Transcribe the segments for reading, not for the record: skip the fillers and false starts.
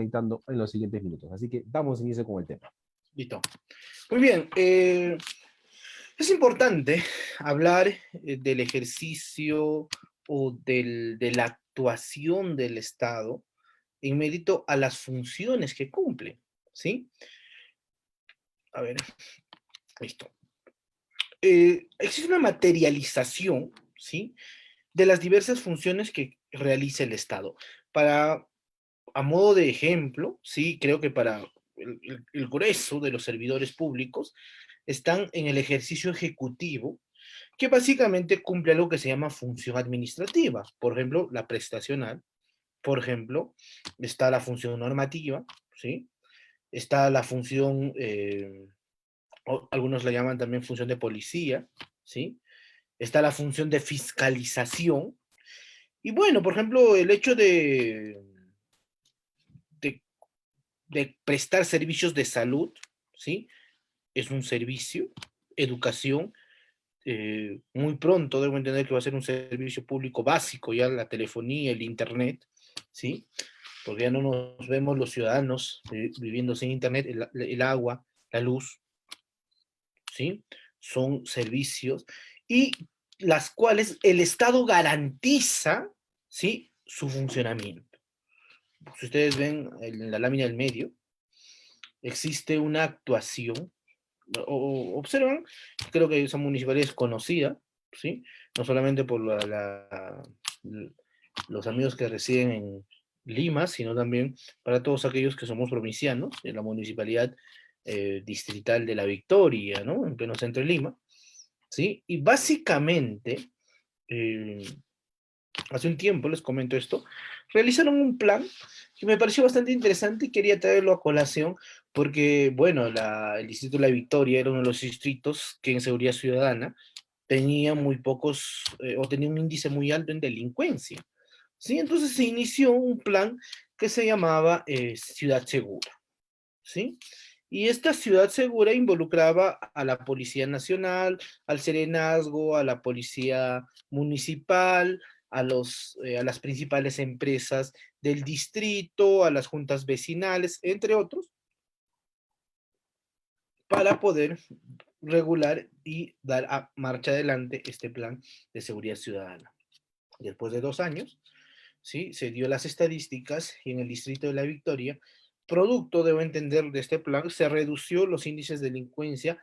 conectando en los siguientes minutos. Así que damos inicio con el tema. Listo. Muy bien. Es importante hablar del ejercicio o de la actuación del Estado en mérito a las funciones que cumple, ¿sí? A ver, listo. Existe una materialización, ¿sí? De las diversas funciones que realiza el Estado. A modo de ejemplo, sí, creo que para el grueso de los servidores públicos están en el ejercicio ejecutivo, que básicamente cumple algo que se llama función administrativa. Por ejemplo, la prestacional. Por ejemplo, está la función normativa, ¿sí? Está la función, algunos la llaman también función de policía, ¿sí? Está la función de fiscalización. Y bueno, por ejemplo, el hecho de, de prestar servicios de salud, ¿sí? Es un servicio, educación, muy pronto debo entender que va a ser un servicio público básico, ya la telefonía, el internet, ¿sí? Porque ya no nos vemos los ciudadanos viviendo sin internet, el agua, la luz, ¿sí? Son servicios y las cuales el Estado garantiza, ¿sí? Su funcionamiento. Si ustedes ven en la lámina del medio, existe una actuación observan, creo que esa municipalidad es conocida, ¿sí? No solamente por los amigos que residen en Lima, sino también para todos aquellos que somos provincianos, en la municipalidad distrital de La Victoria, ¿no? En pleno centro de Lima, ¿sí? Y básicamente, eh, hace un tiempo, les comento esto, realizaron un plan que me pareció bastante interesante y quería traerlo a colación porque, bueno, el distrito de La Victoria era uno de los distritos que en seguridad ciudadana tenía muy pocos, o tenía un índice muy alto en delincuencia, ¿sí? Entonces se inició un plan que se llamaba Ciudad Segura, ¿sí? Y esta ciudad segura involucraba a la Policía Nacional, al Serenazgo, a la Policía Municipal, a las principales empresas del distrito, a las juntas vecinales, entre otros, para poder regular y dar a marcha adelante este plan de seguridad ciudadana. Después de 2 años, ¿sí? Se dio las estadísticas y en el distrito de La Victoria, producto, debo entender, de este plan, se redució los índices de delincuencia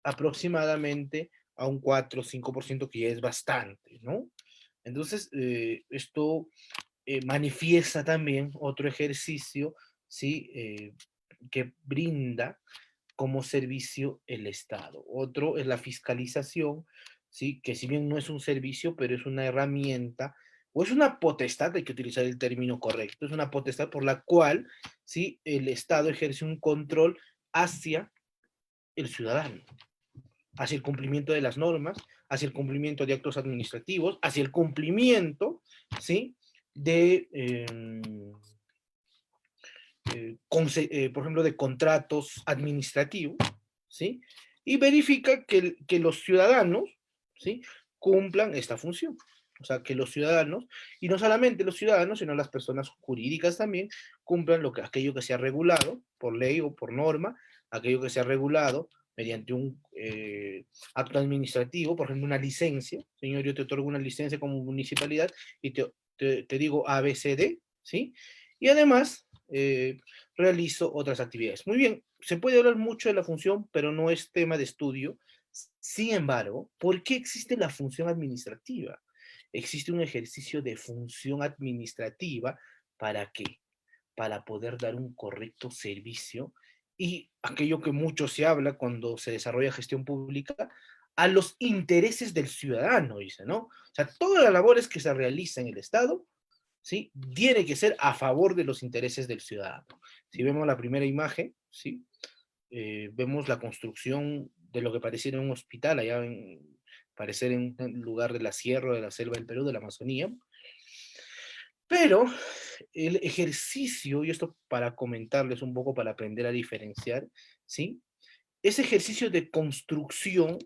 aproximadamente a un 4 o 5%, que ya es bastante, ¿no? Entonces, esto manifiesta también otro ejercicio, ¿sí? Que brinda como servicio el Estado. Otro es la fiscalización, ¿sí? Que si bien no es un servicio, pero es una herramienta o es una potestad, hay que utilizar el término correcto, es una potestad por la cual, ¿sí? El Estado ejerce un control hacia el ciudadano, hacia el cumplimiento de las normas, hacia el cumplimiento de actos administrativos, hacia el cumplimiento, ¿sí? De, por ejemplo, de contratos administrativos, ¿sí? Y verifica que los ciudadanos, ¿sí? Cumplan esta función. O sea, que los ciudadanos, y no solamente los ciudadanos, sino las personas jurídicas también, cumplan aquello que se ha regulado por ley o por norma, aquello que se ha regulado mediante un acto administrativo, por ejemplo, una licencia. Señor, yo te otorgo una licencia como municipalidad y te digo ABCD, ¿sí? Y además, realizo otras actividades. Muy bien, se puede hablar mucho de la función, pero no es tema de estudio. Sin embargo, ¿por qué existe la función administrativa? Existe un ejercicio de función administrativa. ¿Para qué? Para poder dar un correcto servicio y aquello que mucho se habla cuando se desarrolla gestión pública, a los intereses del ciudadano, dice, ¿no? O sea, todas las labores que se realizan en el Estado, ¿sí? Tiene que ser a favor de los intereses del ciudadano. Si vemos la primera imagen, ¿sí? Vemos la construcción de lo que pareciera un hospital, allá parecer en un lugar de la sierra, de la selva del Perú, de la Amazonía. Pero el ejercicio, y esto para comentarles un poco, para aprender a diferenciar, ¿sí? Ese ejercicio de construcción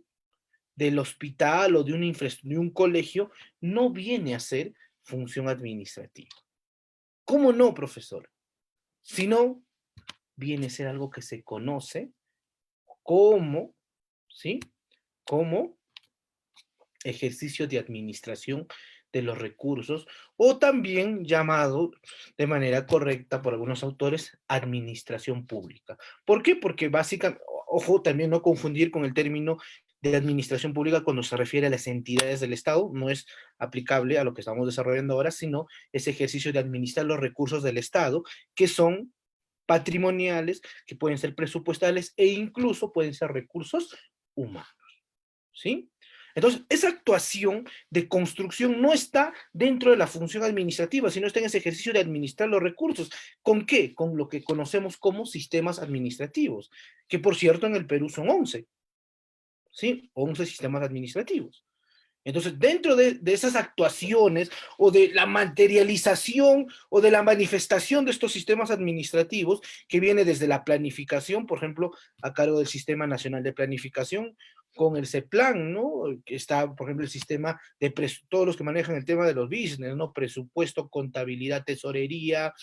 del hospital o de de un colegio no viene a ser función administrativa. ¿Cómo no, profesor? sino viene a ser algo que se conoce como, ¿sí? Como ejercicio de administración de los recursos, o también llamado de manera correcta por algunos autores, administración pública. ¿Por qué? Porque básicamente, ojo, también no confundir con el término de administración pública cuando se refiere a las entidades del Estado, no es aplicable a lo que estamos desarrollando ahora, sino ese ejercicio de administrar los recursos del Estado, que son patrimoniales, que pueden ser presupuestales e incluso pueden ser recursos humanos. ¿Sí? Entonces, esa actuación de construcción no está dentro de la función administrativa, sino está en ese ejercicio de administrar los recursos. ¿Con qué? Con lo que conocemos como sistemas administrativos, que por cierto en el Perú son 11, ¿sí? 11 sistemas administrativos. Entonces, dentro de esas actuaciones o de la materialización o de la manifestación de estos sistemas administrativos, que viene desde la planificación, por ejemplo, a cargo del Sistema Nacional de Planificación, con el CEPLAN, ¿no? Que está, por ejemplo, el sistema de todos los que manejan el tema de los business, ¿no? Presupuesto, contabilidad, tesorería,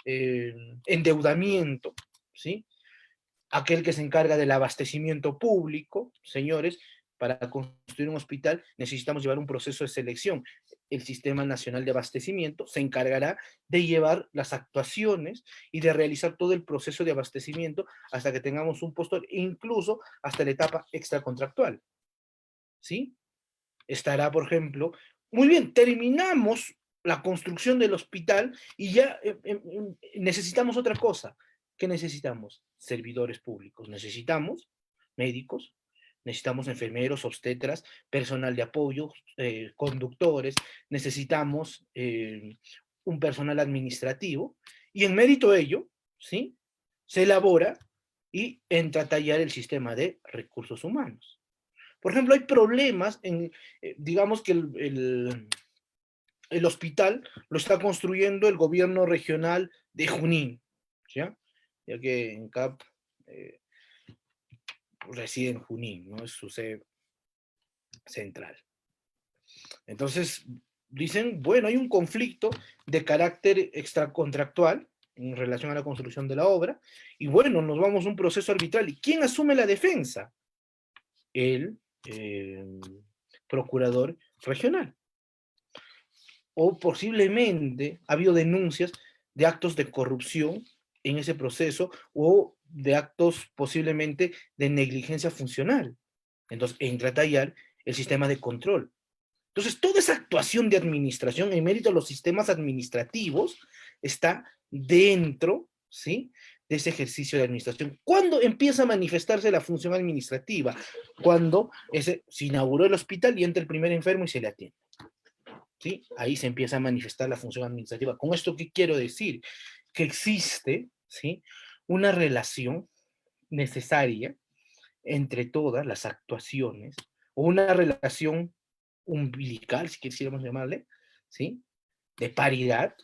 endeudamiento, ¿sí? Aquel que se encarga del abastecimiento público, señores, para construir un hospital necesitamos llevar un proceso de selección. El Sistema Nacional de Abastecimiento se encargará de llevar las actuaciones y de realizar todo el proceso de abastecimiento hasta que tengamos un postor, incluso hasta la etapa extracontractual. ¿Sí? Estará, por ejemplo, muy bien, terminamos la construcción del hospital y ya necesitamos otra cosa. ¿Qué necesitamos? Servidores públicos. Necesitamos médicos, necesitamos enfermeros, obstetras, personal de apoyo, conductores, necesitamos un personal administrativo, y en mérito de ello, ¿sí? Se elabora y entra a tallar el sistema de recursos humanos. Por ejemplo, hay problemas en, digamos que el hospital lo está construyendo el gobierno regional de Junín, ¿ya? Ya que en CAP reside en Junín, ¿no? Es su sede central. Entonces, dicen, bueno, hay un conflicto de carácter extracontractual en relación a la construcción de la obra, y bueno, nos vamos a un proceso arbitral. ¿Y quién asume la defensa? El procurador regional. O posiblemente ha habido denuncias de actos de corrupción en ese proceso o de actos posiblemente de negligencia funcional. Entonces entra a tallar el sistema de control. Entonces toda esa actuación de administración en mérito a los sistemas administrativos está dentro, ¿sí?, de ese ejercicio de administración. ¿Cuándo empieza a manifestarse la función administrativa? Cuando se inauguró el hospital y entra el primer enfermo y se le atiende. ¿Sí? Ahí se empieza a manifestar la función administrativa. ¿Con esto qué quiero decir? Que existe, ¿sí?, una relación necesaria entre todas las actuaciones, o una relación umbilical, si quisiéramos llamarle, ¿sí?, de paridad,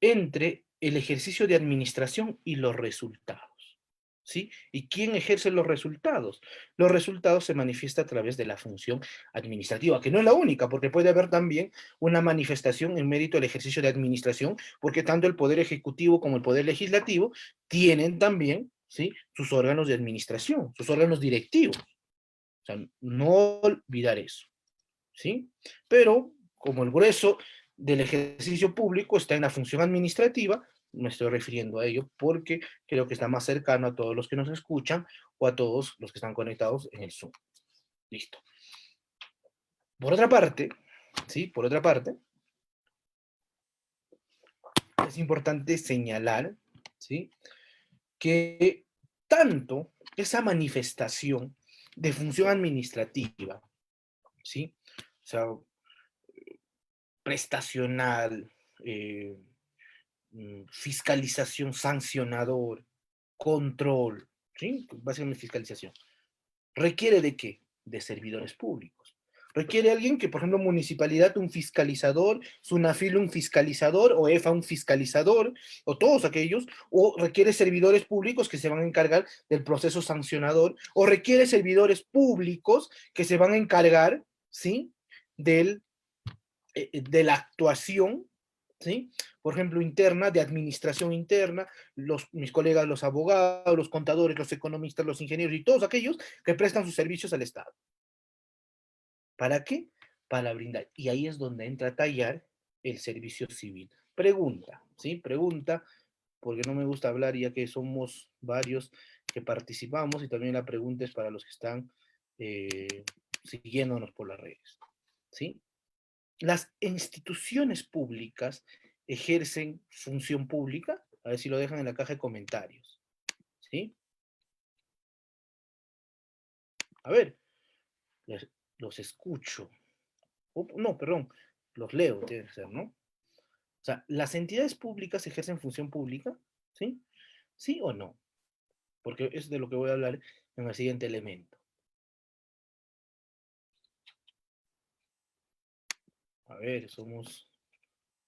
entre el ejercicio de administración y los resultados. ¿Sí? ¿Y quién ejerce los resultados? Los resultados se manifiestan a través de la función administrativa, que no es la única, porque puede haber también una manifestación en mérito del ejercicio de administración, porque tanto el Poder Ejecutivo como el Poder Legislativo tienen también, ¿sí?, sus órganos de administración, sus órganos directivos. O sea, no olvidar eso, ¿sí? Pero, como el grueso del ejercicio público está en la función administrativa, me estoy refiriendo a ello porque creo que está más cercano a todos los que nos escuchan o a todos los que están conectados en el Zoom. Listo. Por otra parte, ¿sí? Por otra parte, es importante señalar, ¿sí?, que tanto esa manifestación de función administrativa, ¿sí?, o sea, prestacional, fiscalización, sancionador, control, ¿sí?, básicamente fiscalización, ¿requiere de qué? De servidores públicos. Requiere alguien que, por ejemplo, municipalidad, un fiscalizador, SUNAFIL, un fiscalizador, o EFA, un fiscalizador, o todos aquellos, o requiere servidores públicos que se van a encargar del proceso sancionador, o requiere servidores públicos que se van a encargar, ¿sí?, de la actuación, ¿sí? Por ejemplo, interna, de administración interna, mis colegas, los abogados, los contadores, los economistas, los ingenieros y todos aquellos que prestan sus servicios al Estado. ¿Para qué? Para brindar. Y ahí es donde entra a tallar el servicio civil. Pregunta, ¿sí? Pregunta, porque no me gusta hablar ya que somos varios que participamos y también la pregunta es para los que están siguiéndonos por las redes, ¿sí? Las instituciones públicas ejercen función pública. A ver si lo dejan en la caja de comentarios, ¿sí? A ver, los escucho. No, perdón, los leo, debe ser, ¿no? O sea, ¿las entidades públicas ejercen función pública? ¿Sí? ¿Sí o no? Porque es de lo que voy a hablar en el siguiente elemento. A ver, somos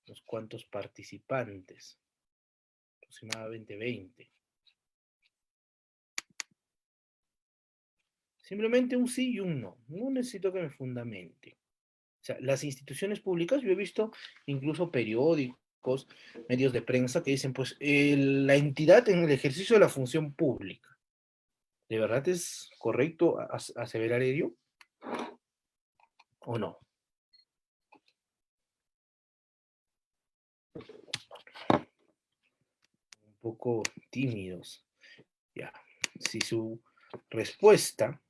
unos cuantos participantes. Aproximadamente 20. Simplemente un sí y un no. No necesito que me fundamente. O sea, las instituciones públicas, yo he visto incluso periódicos, medios de prensa que dicen, pues, la entidad en el ejercicio de la función pública. ¿De verdad es correcto aseverar ello? ¿O no? Un poco tímidos. Ya. Si su respuesta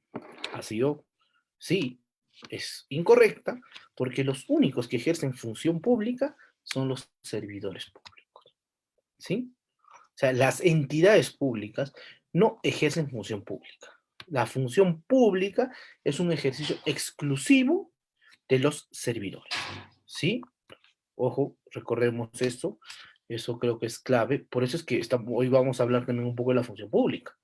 ha sido sí, es incorrecta, porque los únicos que ejercen función pública son los servidores públicos. ¿Sí? O sea, las entidades públicas no ejercen función pública. La función pública es un ejercicio exclusivo de los servidores. ¿Sí? Ojo, recordemos esto. Eso creo que es clave. Por eso es que hoy vamos a hablar también un poco de la función pública.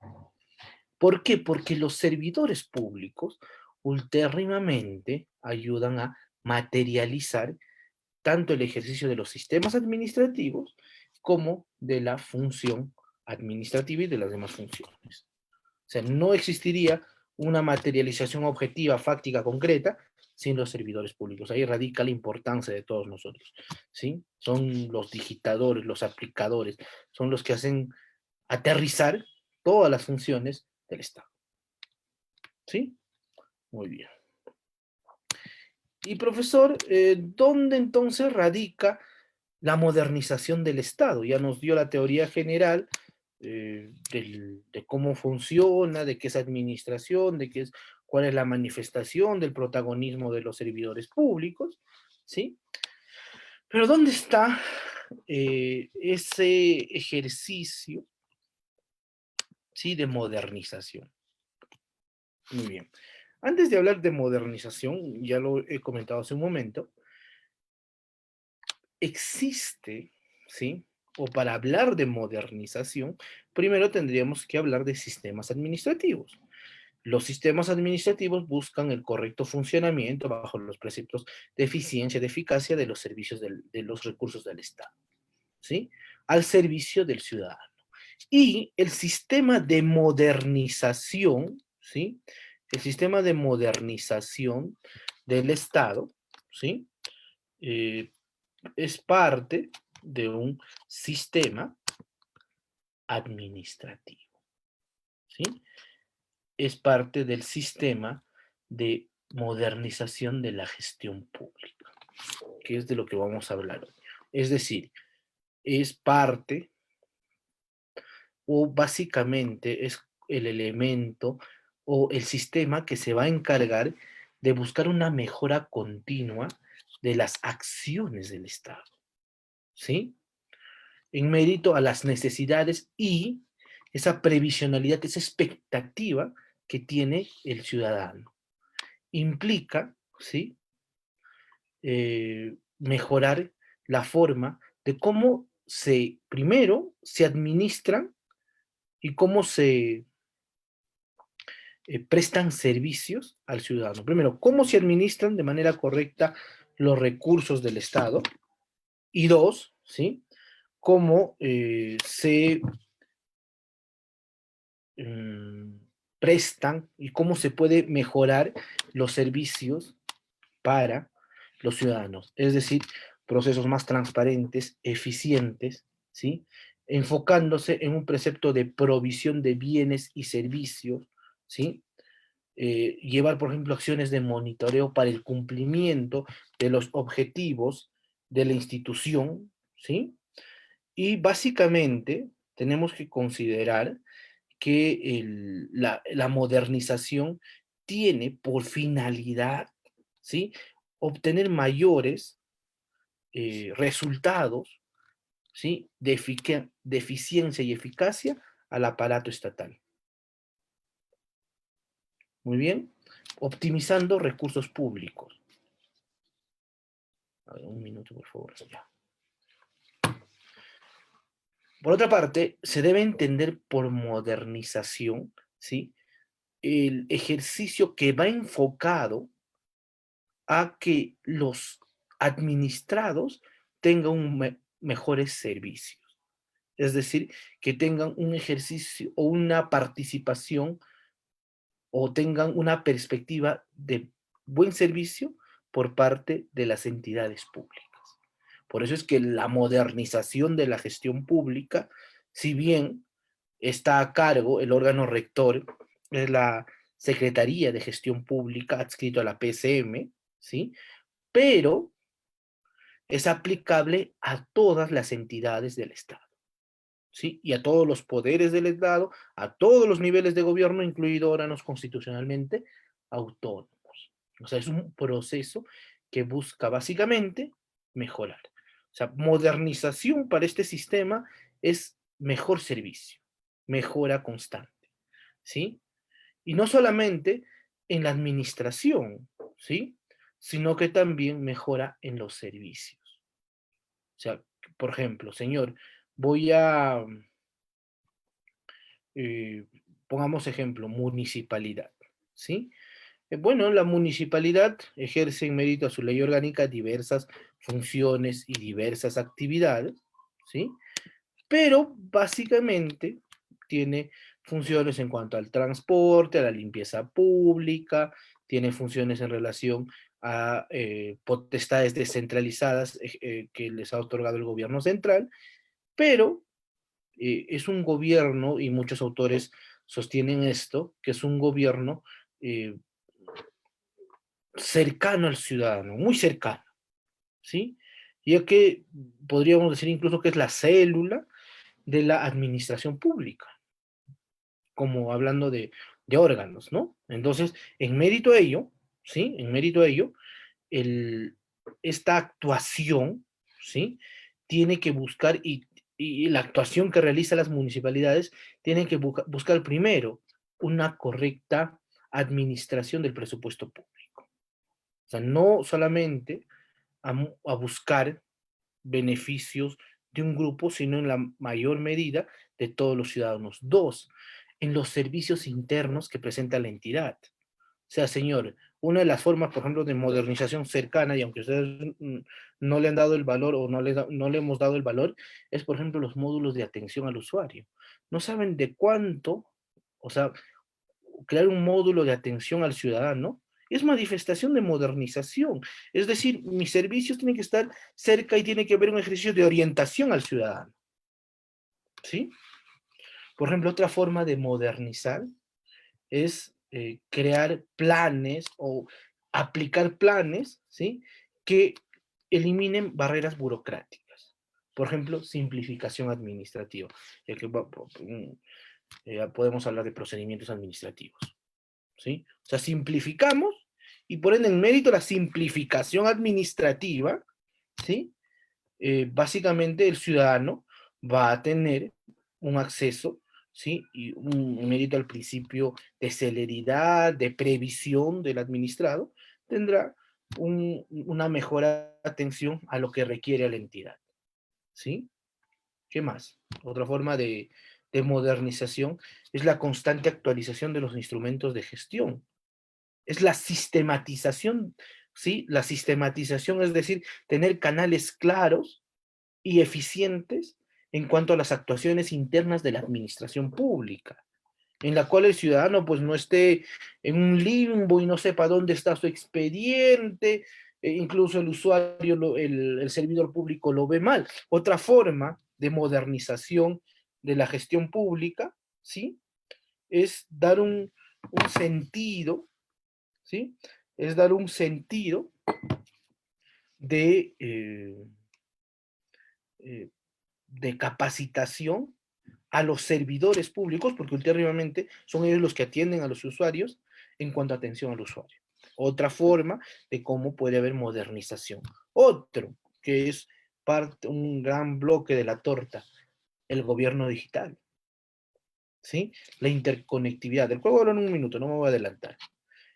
¿Por qué? Porque los servidores públicos ultérrimamente ayudan a materializar tanto el ejercicio de los sistemas administrativos como de la función administrativa y de las demás funciones. O sea, no existiría una materialización objetiva, fáctica, concreta, sin los servidores públicos. Ahí radica la importancia de todos nosotros, ¿sí? Son los digitadores, los aplicadores, son los que hacen aterrizar todas las funciones del Estado. ¿Sí? Muy bien. Y profesor, ¿dónde entonces radica la modernización del Estado? Ya nos dio la teoría general de cómo funciona, de qué es administración, cuál es la manifestación del protagonismo de los servidores públicos, ¿sí? Pero ¿dónde está ese ejercicio, ¿sí?, de modernización? Muy bien. Antes de hablar de modernización, ya lo he comentado hace un momento, existe, ¿sí? O para hablar de modernización, primero tendríamos que hablar de sistemas administrativos. Los sistemas administrativos buscan el correcto funcionamiento bajo los preceptos de eficiencia, de eficacia de los servicios de los recursos del Estado, ¿sí? Al servicio del ciudadano. Y el sistema de modernización, ¿sí? El sistema de modernización del Estado, ¿sí? Es parte de un sistema administrativo, ¿sí? Es parte del sistema de modernización de la gestión pública, que es de lo que vamos a hablar hoy. Es decir, es parte o básicamente es el elemento o el sistema que se va a encargar de buscar una mejora continua de las acciones del Estado, ¿sí? En mérito a las necesidades y esa previsionalidad, esa expectativa que tiene el ciudadano. Implica, ¿sí?, mejorar la forma de cómo primero se administran y cómo se prestan servicios al ciudadano. Primero, cómo se administran de manera correcta los recursos del Estado. Y dos, ¿sí?, cómo se prestan y cómo se puede mejorar los servicios para los ciudadanos. Es decir, procesos más transparentes, eficientes, ¿sí? Enfocándose en un precepto de provisión de bienes y servicios, ¿sí? Llevar, por ejemplo, acciones de monitoreo para el cumplimiento de los objetivos de la institución, ¿sí? Y básicamente tenemos que considerar que la modernización tiene por finalidad, ¿sí? Obtener mayores resultados, ¿sí? De eficiencia y eficacia al aparato estatal. Muy bien. Optimizando recursos públicos. A ver, un minuto, por favor. Ya. Por otra parte, se debe entender por modernización, ¿sí? El ejercicio que va enfocado a que los administrados tengan mejores servicios. Es decir, que tengan un ejercicio o una participación o tengan una perspectiva de buen servicio por parte de las entidades públicas. Por eso es que la modernización de la gestión pública, si bien está a cargo el órgano rector, es la Secretaría de Gestión Pública adscrito a la PCM, ¿sí? Pero es aplicable a todas las entidades del Estado, ¿sí? Y a todos los poderes del Estado, a todos los niveles de gobierno, incluido órganos constitucionalmente autónomos. O sea, es un proceso que busca básicamente mejorar. O sea, modernización para este sistema es mejor servicio, mejora constante, ¿sí? Y no solamente en la administración, ¿sí? Sino que también mejora en los servicios. O sea, por ejemplo, señor, voy a, eh, pongamos ejemplo, municipalidad, ¿sí? Bueno, la municipalidad ejerce en mérito a su ley orgánica diversas funciones y diversas actividades, ¿sí? Pero básicamente tiene funciones en cuanto al transporte, a la limpieza pública, tiene funciones en relación a potestades descentralizadas que les ha otorgado el gobierno central, pero es un gobierno, y muchos autores sostienen esto, que es un gobierno eh, cercano al ciudadano, muy cercano, ¿sí? Ya que podríamos decir incluso que es la célula de la administración pública, como hablando de órganos, ¿no? Entonces, en mérito a ello, ¿sí? En mérito a ello, el, esta actuación, ¿sí? Tiene que buscar, y la actuación que realizan las municipalidades, tienen que buscar primero una correcta administración del presupuesto público. O sea, no solamente a buscar beneficios de un grupo, sino en la mayor medida de todos los ciudadanos. Dos, en los servicios internos que presenta la entidad. O sea, señor, una de las formas, por ejemplo, de modernización cercana, y aunque ustedes no le han dado el valor o no le hemos dado el valor, es, por ejemplo, los módulos de atención al usuario. No saben de cuánto, o sea, crear un módulo de atención al ciudadano es manifestación de modernización. Es decir, mis servicios tienen que estar cerca y tiene que haber un ejercicio de orientación al ciudadano. ¿Sí? Por ejemplo, otra forma de modernizar es crear planes o aplicar planes, ¿sí? Que eliminen barreras burocráticas. Por ejemplo, simplificación administrativa. Ya que podemos hablar de procedimientos administrativos, ¿sí? O sea, simplificamos y por ende en mérito de la simplificación administrativa, ¿sí? Básicamente el ciudadano va a tener un acceso, ¿sí? Y un mérito al principio de celeridad, de previsión del administrado, tendrá una mejor atención a lo que requiere la entidad, ¿sí? ¿Qué más? Otra forma de modernización es la constante actualización de los instrumentos de gestión. Es la sistematización, ¿sí? La sistematización es decir, tener canales claros y eficientes en cuanto a las actuaciones internas de la administración pública, en la cual el ciudadano pues no esté en un limbo y no sepa dónde está su expediente, incluso el usuario, el servidor público lo ve mal. Otra forma de modernización de la gestión pública, ¿sí? Es dar un sentido, ¿sí? Es dar un sentido de, de capacitación a los servidores públicos, porque últimamente son ellos los que atienden a los usuarios en cuanto a atención al usuario. Otra forma de cómo puede haber modernización. Otro, que es parte, un gran bloque de la torta, el gobierno digital, ¿sí? La interconectividad. Del cual voy a hablar en un minuto, no me voy a adelantar.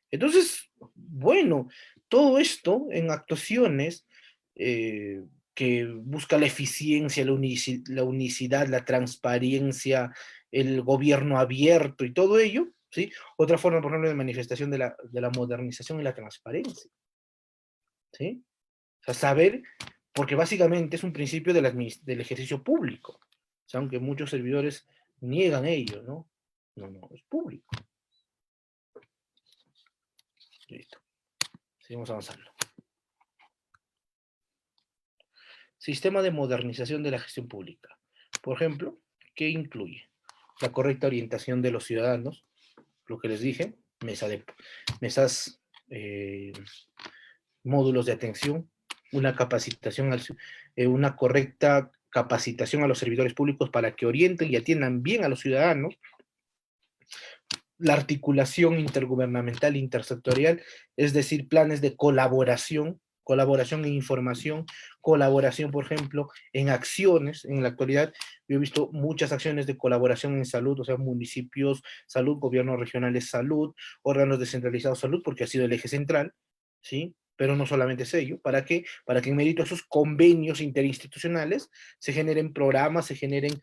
Entonces, bueno, todo esto en actuaciones que busca la eficiencia, la unicidad, la transparencia, el gobierno abierto y todo ello, ¿sí? Otra forma, por ejemplo, de manifestación de la modernización y la transparencia, ¿sí? O sea, saber, porque básicamente es un principio del ejercicio público, o sea, aunque muchos servidores niegan ello, ¿no? No, no, es público. Listo, seguimos avanzando. Sistema de modernización de la gestión pública. Por ejemplo, ¿qué incluye? La correcta orientación de los ciudadanos, lo que les dije, mesas, módulos de atención, una capacitación, una correcta capacitación a los servidores públicos para que orienten y atiendan bien a los ciudadanos, la articulación intergubernamental e intersectorial, es decir, planes de colaboración, colaboración en información, colaboración, por ejemplo, en acciones. En la actualidad yo he visto muchas acciones de colaboración en salud, o sea, municipios, salud, gobiernos regionales, salud, órganos descentralizados, salud, porque ha sido el eje central, ¿sí? Pero no solamente es ello. ¿Para qué? Para que en mérito a esos convenios interinstitucionales se generen programas, se generen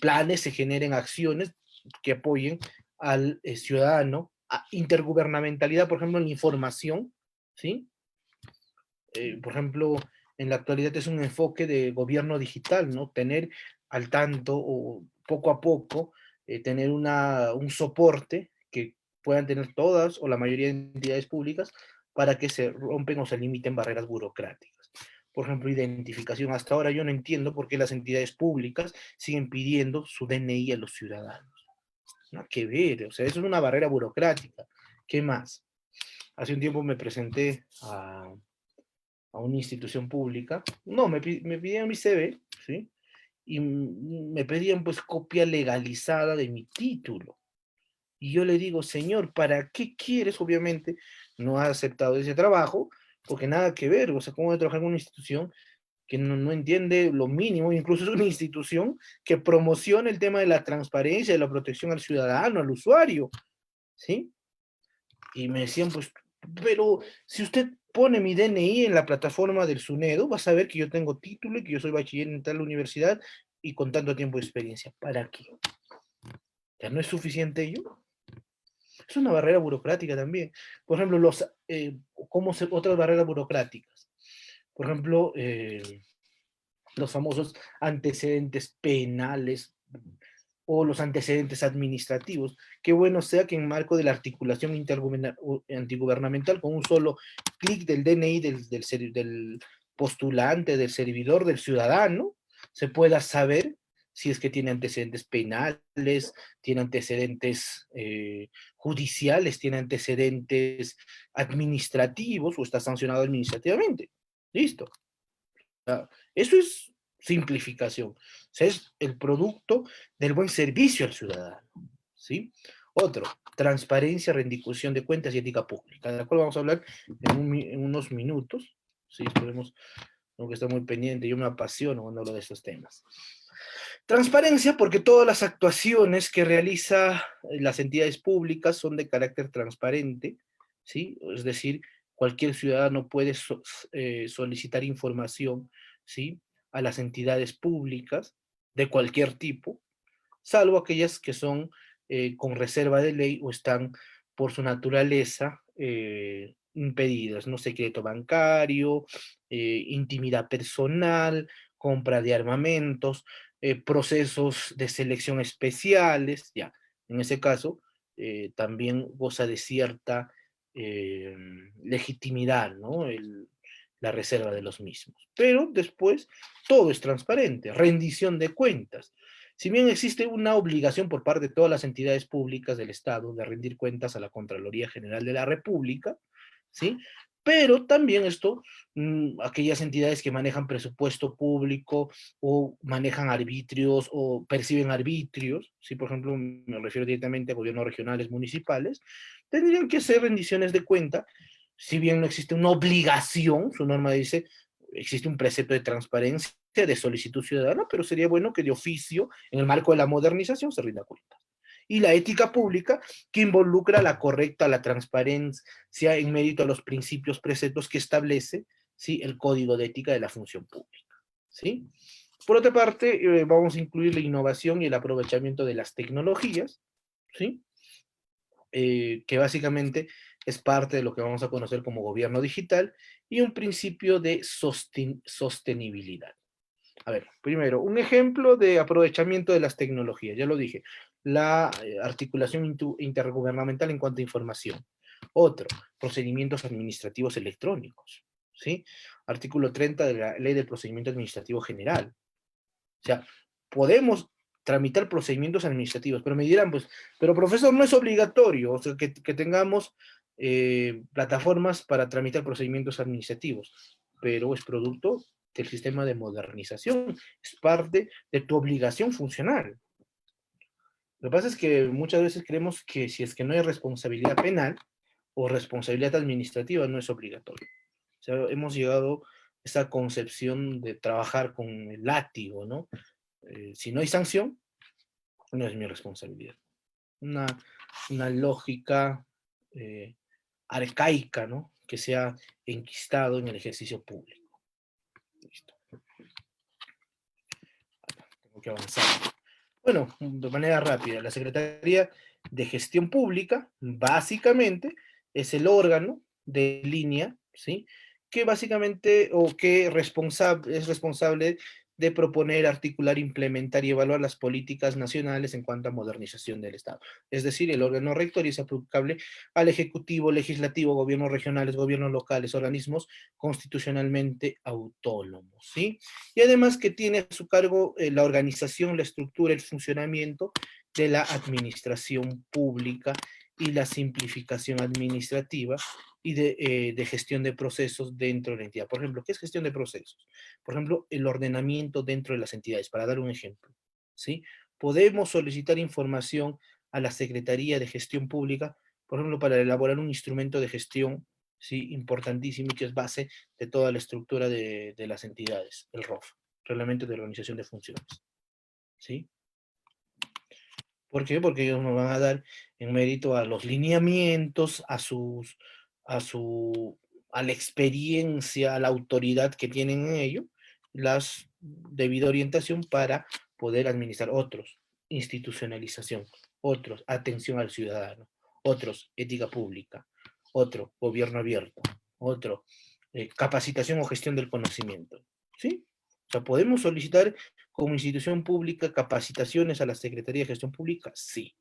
planes, se generen acciones que apoyen al ciudadano, a intergubernamentalidad, por ejemplo, en la información, ¿sí? Por ejemplo, en la actualidad es un enfoque de gobierno digital, ¿no? Tener al tanto o poco a poco, tener un soporte que puedan tener todas o la mayoría de entidades públicas para que se rompen o se limiten barreras burocráticas. Por ejemplo, identificación. Hasta ahora yo no entiendo por qué las entidades públicas siguen pidiendo su DNI a los ciudadanos. Nada que ver, o sea, eso es una barrera burocrática. ¿Qué más? Hace un tiempo me presenté a una institución pública, no, me pidieron mi CV, ¿sí? Y me pedían pues copia legalizada de mi título. Y yo le digo, señor, ¿para qué quieres? Obviamente no ha aceptado ese trabajo, porque nada que ver, o sea, ¿cómo voy a trabajar en una institución que no entiende lo mínimo? Incluso es una institución que promociona el tema de la transparencia, de la protección al ciudadano, al usuario, ¿sí? Y me decían, pues, pero si usted pone mi DNI en la plataforma del SUNEDO, vas a ver que yo tengo título y que yo soy bachiller en tal universidad y con tanto tiempo de experiencia. ¿Para qué? ¿Ya no es suficiente ello? Es una barrera burocrática también. Por ejemplo, otras barreras burocráticas. Por ejemplo, los famosos antecedentes penales o los antecedentes administrativos. Qué bueno sea que en marco de la articulación antigubernamental, con un solo clic del DNI del postulante, del servidor, del ciudadano, se pueda saber si es que tiene antecedentes penales, tiene antecedentes judiciales, tiene antecedentes administrativos o está sancionado administrativamente. Listo. Eso es simplificación. O sea, es el producto del buen servicio al ciudadano. ¿Sí? Otro, transparencia, rendición de cuentas y ética pública, de la cual vamos a hablar en unos minutos. ¿Sí? Podemos, tengo que estar muy pendiente, yo me apasiono cuando hablo de estos temas. Transparencia, porque todas las actuaciones que realiza las entidades públicas son de carácter transparente, ¿sí? Es decir, cualquier ciudadano puede solicitar información, ¿sí? A las entidades públicas de cualquier tipo, salvo aquellas que son con reserva de ley o están por su naturaleza impedidas, ¿no? Secreto bancario, intimidad personal, compra de armamentos, procesos de selección especiales, ya, en ese caso también goza de cierta legitimidad, ¿no? la reserva de los mismos. Pero después todo es transparente, rendición de cuentas. Si bien existe una obligación por parte de todas las entidades públicas del Estado de rendir cuentas a la Contraloría General de la República, ¿sí? Pero también esto, aquellas entidades que manejan presupuesto público o manejan arbitrios o perciben arbitrios, ¿sí? Por ejemplo, me refiero directamente a gobiernos regionales, municipales, tendrían que hacer rendiciones de cuenta, si bien no existe una obligación, su norma dice, existe un precepto de transparencia, de solicitud ciudadana, pero sería bueno que de oficio, en el marco de la modernización, se rinda cuenta. Y la ética pública, que involucra la correcta, la transparencia en mérito a los principios, preceptos que establece, ¿sí?, el Código de Ética de la Función Pública, ¿sí? Por otra parte, vamos a incluir la innovación y el aprovechamiento de las tecnologías, ¿sí? Que básicamente es parte de lo que vamos a conocer como gobierno digital, y un principio de sostenibilidad. A ver, primero, un ejemplo de aprovechamiento de las tecnologías, ya lo dije, la articulación intergubernamental en cuanto a información. Otro, procedimientos administrativos electrónicos, ¿sí? Artículo 30 de la Ley del Procedimiento Administrativo General. O sea, podemos tramitar procedimientos administrativos, pero me dirán, pues, pero profesor, no es obligatorio, o sea, que tengamos plataformas para tramitar procedimientos administrativos, pero es producto del sistema de modernización, es parte de tu obligación funcional. Lo que pasa es que muchas veces creemos que si es que no hay responsabilidad penal o responsabilidad administrativa, no es obligatorio. O sea, hemos llegado a esa concepción de trabajar con el látigo, ¿no? Si no hay sanción, no es mi responsabilidad. Una, una lógica arcaica, ¿no?, que se ha enquistado en el ejercicio público. Listo. Tengo que avanzar. Bueno, de manera rápida, la Secretaría de Gestión Pública, básicamente, es el órgano de línea, ¿sí?, que básicamente, o que es responsable de proponer, articular, implementar y evaluar las políticas nacionales en cuanto a modernización del Estado. Es decir, el órgano rector, y es aplicable al Ejecutivo, Legislativo, gobiernos regionales, gobiernos locales, organismos constitucionalmente autónomos, ¿sí? Y además que tiene a su cargo la organización, la estructura, el funcionamiento de la administración pública y la simplificación administrativa y de gestión de procesos dentro de la entidad. Por ejemplo, ¿qué es gestión de procesos? Por ejemplo, el ordenamiento dentro de las entidades, para dar un ejemplo, ¿sí? Podemos solicitar información a la Secretaría de Gestión Pública, por ejemplo, para elaborar un instrumento de gestión, ¿sí?, importantísimo, y que es base de toda la estructura de las entidades, el ROF, Reglamento de Organización de Funciones, ¿sí? ¿Por qué? Porque ellos nos van a dar en mérito a los lineamientos, a su, a la experiencia, a la autoridad que tienen en ello, las debida orientación para poder administrar. Otros, institucionalización; otros, atención al ciudadano; otros, ética pública; otro, gobierno abierto; otro, capacitación o gestión del conocimiento, ¿sí? O sea, ¿podemos solicitar como institución pública capacitaciones a la Secretaría de Gestión Pública? Sí.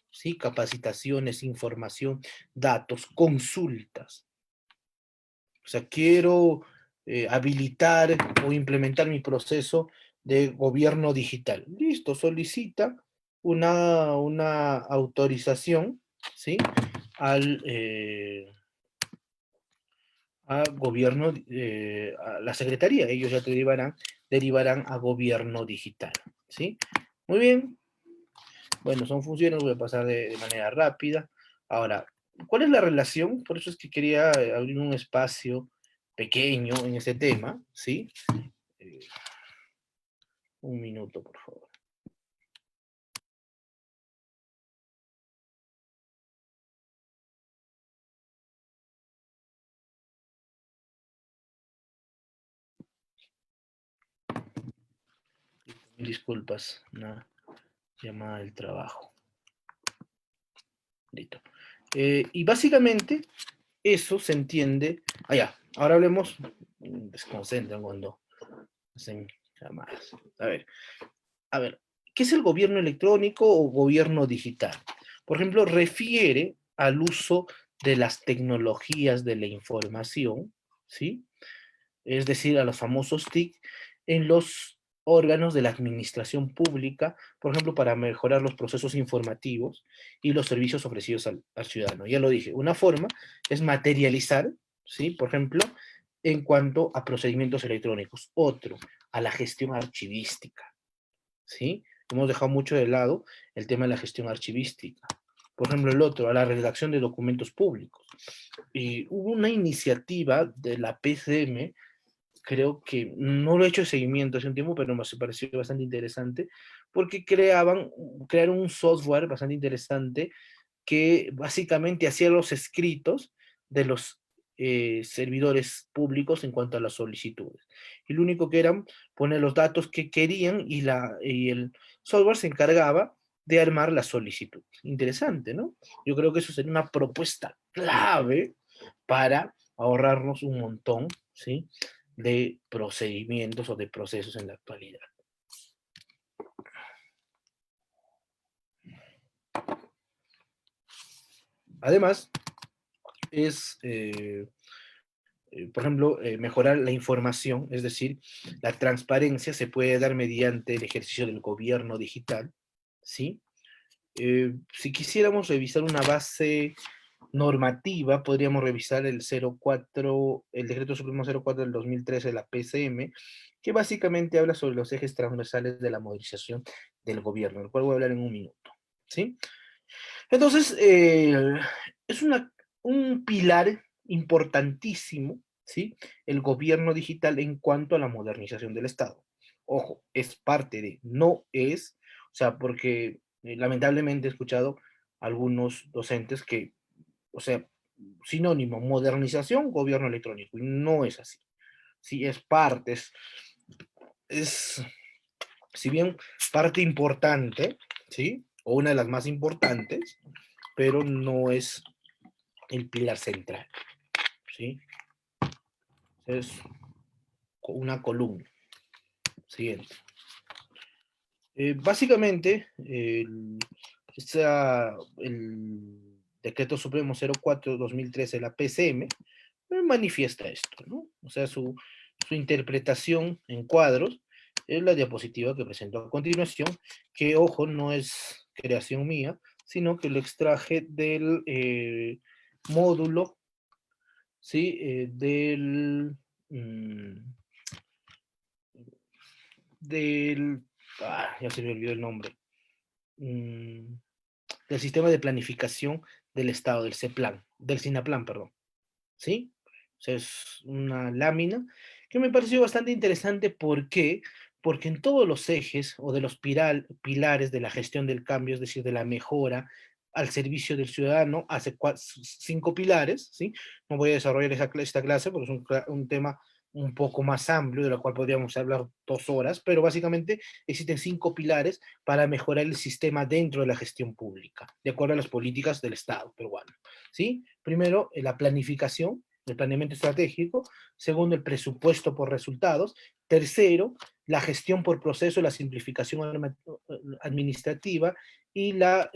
Sí, capacitaciones, información, datos, consultas. O sea, quiero habilitar o implementar mi proceso de gobierno digital. Listo, solicita una autorización, ¿sí?, al, a gobierno, a la secretaría. Ellos ya te derivarán a gobierno digital, ¿sí? Muy bien. Bueno, son funciones, voy a pasar de manera rápida. Ahora, ¿cuál es la relación? Por eso es que quería abrir un espacio pequeño en este tema, ¿sí? Eh, un minuto, por favor. Mil disculpas, una llamada del trabajo. Listo. Y básicamente eso se entiende. Ya, ahora hablemos, desconcentran cuando hacen llamadas. A ver, ¿qué es el gobierno electrónico o gobierno digital? Por ejemplo, refiere al uso de las tecnologías de la información, ¿sí?, es decir, a los famosos TIC, en los órganos de la administración pública, por ejemplo, para mejorar los procesos informativos y los servicios ofrecidos al ciudadano. Ya lo dije, una forma es materializar, ¿sí? Por ejemplo, en cuanto a procedimientos electrónicos. Otro, a la gestión archivística, ¿sí? Hemos dejado mucho de lado el tema de la gestión archivística. Por ejemplo, el otro, a la redacción de documentos públicos. Y hubo una iniciativa de la PCM, creo que no lo he hecho de seguimiento hace un tiempo, pero me pareció bastante interesante, porque crearon un software bastante interesante que básicamente hacía los escritos de los servidores públicos en cuanto a las solicitudes. Y lo único que eran poner los datos que querían y el software se encargaba de armar la solicitud. Interesante, ¿no? Yo creo que eso sería una propuesta clave para ahorrarnos un montón, ¿sí? De procedimientos o de procesos en la actualidad. Además, es por ejemplo, mejorar la información, es decir, la transparencia se puede dar mediante el ejercicio del gobierno digital, ¿sí? Si quisiéramos revisar una base normativa, podríamos revisar el 04, el Decreto Supremo 04 del 2013 de la PCM, que básicamente habla sobre los ejes transversales de la modernización del gobierno, del cual voy a hablar en un minuto, ¿sí? Entonces, es un pilar importantísimo, ¿sí? El gobierno digital en cuanto a la modernización del Estado. Ojo, es parte de, no es, o sea, porque lamentablemente he escuchado algunos docentes que, o sea, sinónimo, modernización, gobierno electrónico, y no es así. Sí, es parte, es si bien parte importante, ¿sí? O una de las más importantes, pero no es el pilar central, ¿sí? Es una columna. Siguiente. Básicamente, el Decreto Supremo 04-2013 de la PCM manifiesta esto, ¿no? O sea, su interpretación en cuadros es la diapositiva que presento a continuación, que, ojo, no es creación mía, sino que lo extraje del módulo, ¿sí? Mm, ya se me olvidó el nombre, mm, del sistema de planificación del Estado, del CEPLAN, del SINAPLAN, perdón, ¿sí? O sea, es una lámina que me pareció bastante interesante. ¿Por qué? Porque en todos los ejes o de los pilares de la gestión del cambio, es decir, de la mejora al servicio del ciudadano, hace 5 pilares, ¿sí? No voy a desarrollar esta clase porque es un tema un poco más amplio, de lo cual podríamos hablar 2 horas, pero básicamente existen 5 pilares para mejorar el sistema dentro de la gestión pública, de acuerdo a las políticas del Estado peruano, ¿sí? Primero, la planificación, el planeamiento estratégico. Segundo, el presupuesto por resultados. Tercero, la gestión por proceso, la simplificación administrativa y la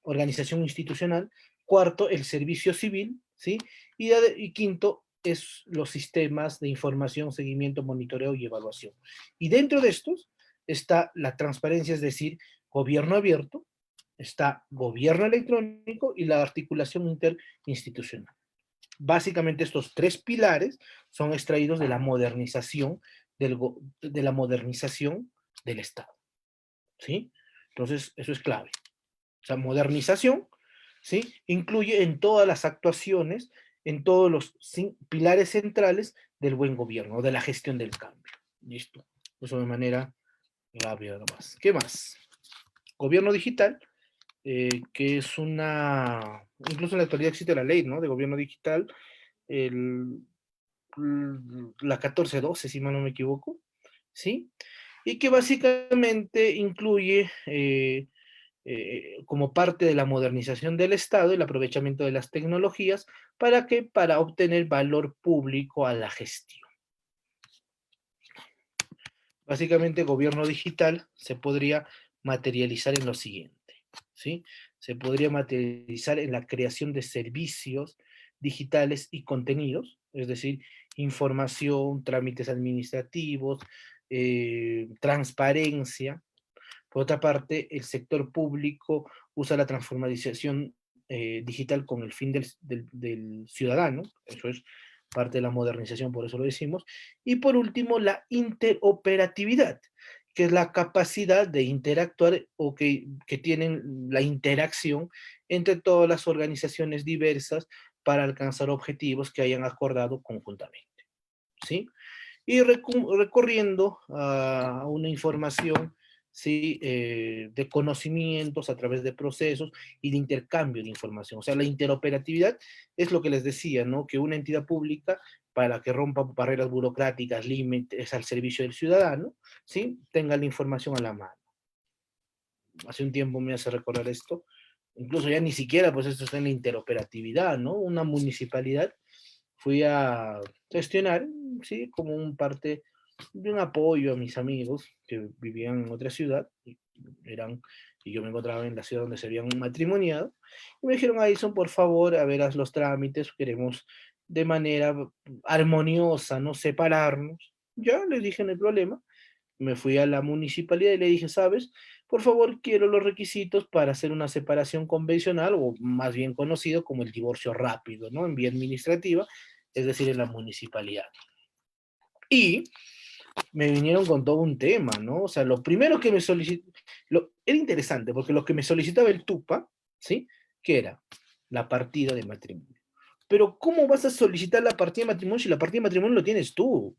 organización institucional. Cuarto, el servicio civil, ¿sí? Y quinto, es los sistemas de información, seguimiento, monitoreo y evaluación. Y dentro de estos está la transparencia, es decir, gobierno abierto, está gobierno electrónico y la articulación interinstitucional. Básicamente estos 3 pilares son extraídos de la modernización de la modernización del Estado, ¿sí? Entonces, eso es clave. O sea, modernización, ¿sí? Incluye en todas las actuaciones, en todos los pilares centrales del buen gobierno, de la gestión del cambio. Listo. Eso de manera rápida nomás. ¿Qué más? Gobierno digital, que es incluso en la actualidad existe la ley, ¿no? De gobierno digital, el, la 1412, si mal no me equivoco, ¿sí? Y que básicamente incluye como parte de la modernización del Estado el aprovechamiento de las tecnologías. ¿Para qué? Para obtener valor público a la gestión. Básicamente, gobierno digital se podría materializar en lo siguiente, ¿sí? Se podría materializar en la creación de servicios digitales y contenidos, es decir, información, trámites administrativos, transparencia. Por otra parte, el sector público usa la transformación digital con el fin del ciudadano, eso es parte de la modernización, por eso lo decimos. Y por último, la interoperatividad, que es la capacidad de interactuar o que tienen la interacción entre todas las organizaciones diversas para alcanzar objetivos que hayan acordado conjuntamente, ¿sí? Y recorriendo a una información, ¿sí? De conocimientos a través de procesos y de intercambio de información. O sea, la interoperatividad es lo que les decía, ¿no? Que una entidad pública, para que rompa barreras burocráticas, límites al servicio del ciudadano, ¿sí? Tenga la información a la mano. Hace un tiempo me hace recordar esto, incluso ya ni siquiera, pues esto está en la interoperatividad, ¿no? Una municipalidad fui a gestionar, sí, como un parte de un apoyo a mis amigos que vivían en otra ciudad, y yo me encontraba en la ciudad donde se habían matrimoniado, y me dijeron, Addison, por favor, a ver, haz los trámites, queremos de manera armoniosa, no separarnos. Ya les dije, no hay problema. Me fui a la municipalidad y le dije, ¿sabes? Por favor, quiero los requisitos para hacer una separación convencional, o más bien conocido como el divorcio rápido, ¿no? En vía administrativa, es decir, en la municipalidad. Y me vinieron con todo un tema, ¿no? O sea, lo primero que me solicitó, era interesante, porque lo que me solicitaba el TUPA, ¿sí? ¿Qué era? La partida de matrimonio. Pero ¿cómo vas a solicitar la partida de matrimonio si la partida de matrimonio lo tienes tú?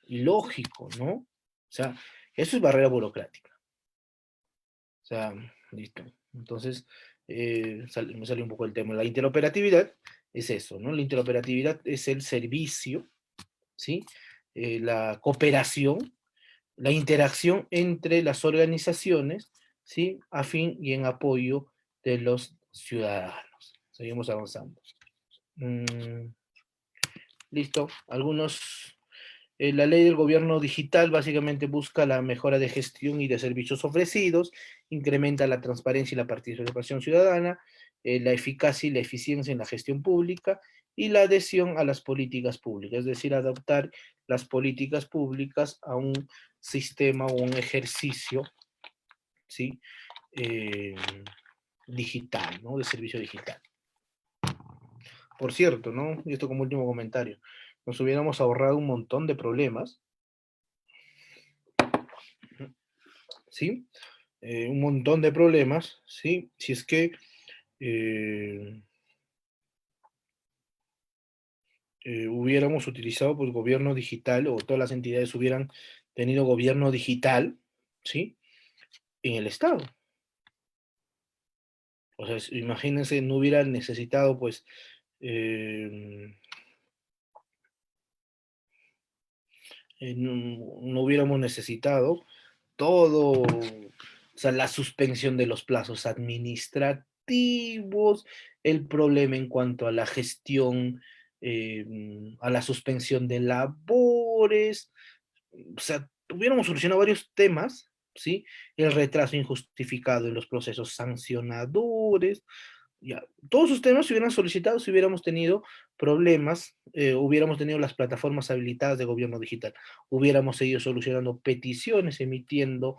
Ilógico, ¿no? O sea, eso es barrera burocrática. O sea, listo. Entonces, me salió un poco el tema. La interoperatividad es eso, ¿no? La interoperatividad es el servicio, ¿sí? La cooperación, la interacción entre las organizaciones, ¿sí? A fin y en apoyo de los ciudadanos. Seguimos avanzando. Listo. La ley del gobierno digital básicamente busca la mejora de gestión y de servicios ofrecidos, incrementa la transparencia y la participación ciudadana, la eficacia y la eficiencia en la gestión pública y la adhesión a las políticas públicas, es decir, adaptar las políticas públicas a un sistema o un ejercicio, ¿sí? Eh, digital, ¿no? De servicio digital. Por cierto, ¿no? Y esto como último comentario, nos hubiéramos ahorrado un montón de problemas, ¿sí? Un montón de problemas, ¿sí? Si es que hubiéramos utilizado pues gobierno digital, o todas las entidades hubieran tenido gobierno digital, ¿sí? En el Estado. O sea, imagínense, no hubieran necesitado pues no hubiéramos necesitado todo, o sea, la suspensión de los plazos administrativos, el problema en cuanto a la gestión, a la suspensión de labores, o sea, hubiéramos solucionado varios temas, ¿sí? El retraso injustificado en los procesos sancionadores, ya, todos esos temas se hubieran solicitado si hubiéramos tenido problemas, hubiéramos tenido las plataformas habilitadas de gobierno digital, hubiéramos seguido solucionando peticiones, emitiendo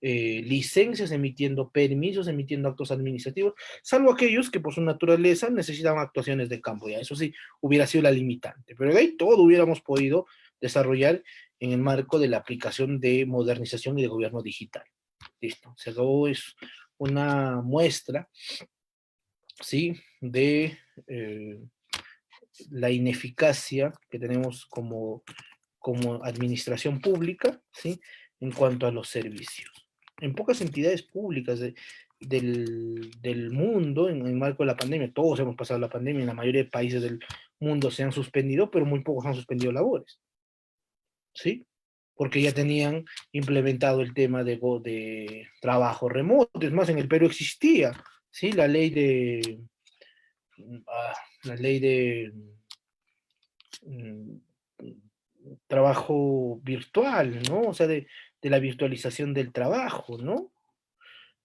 licencias, emitiendo permisos, emitiendo actos administrativos, salvo aquellos que por su naturaleza necesitan actuaciones de campo, ya eso sí hubiera sido la limitante, pero de ahí todo hubiéramos podido desarrollar en el marco de la aplicación de modernización y de gobierno digital. Listo, se acabó, es una muestra, ¿sí? De la ineficacia que tenemos como administración pública, ¿sí? En cuanto a los servicios. En pocas entidades públicas del mundo, en el marco de la pandemia, todos hemos pasado la pandemia, en la mayoría de países del mundo se han suspendido, pero muy pocos han suspendido labores, ¿sí? Porque ya tenían implementado el tema de trabajo remoto. Es más, en el Perú existía, ¿sí? La ley de mm, trabajo virtual, ¿no? O sea, de la virtualización del trabajo, ¿no?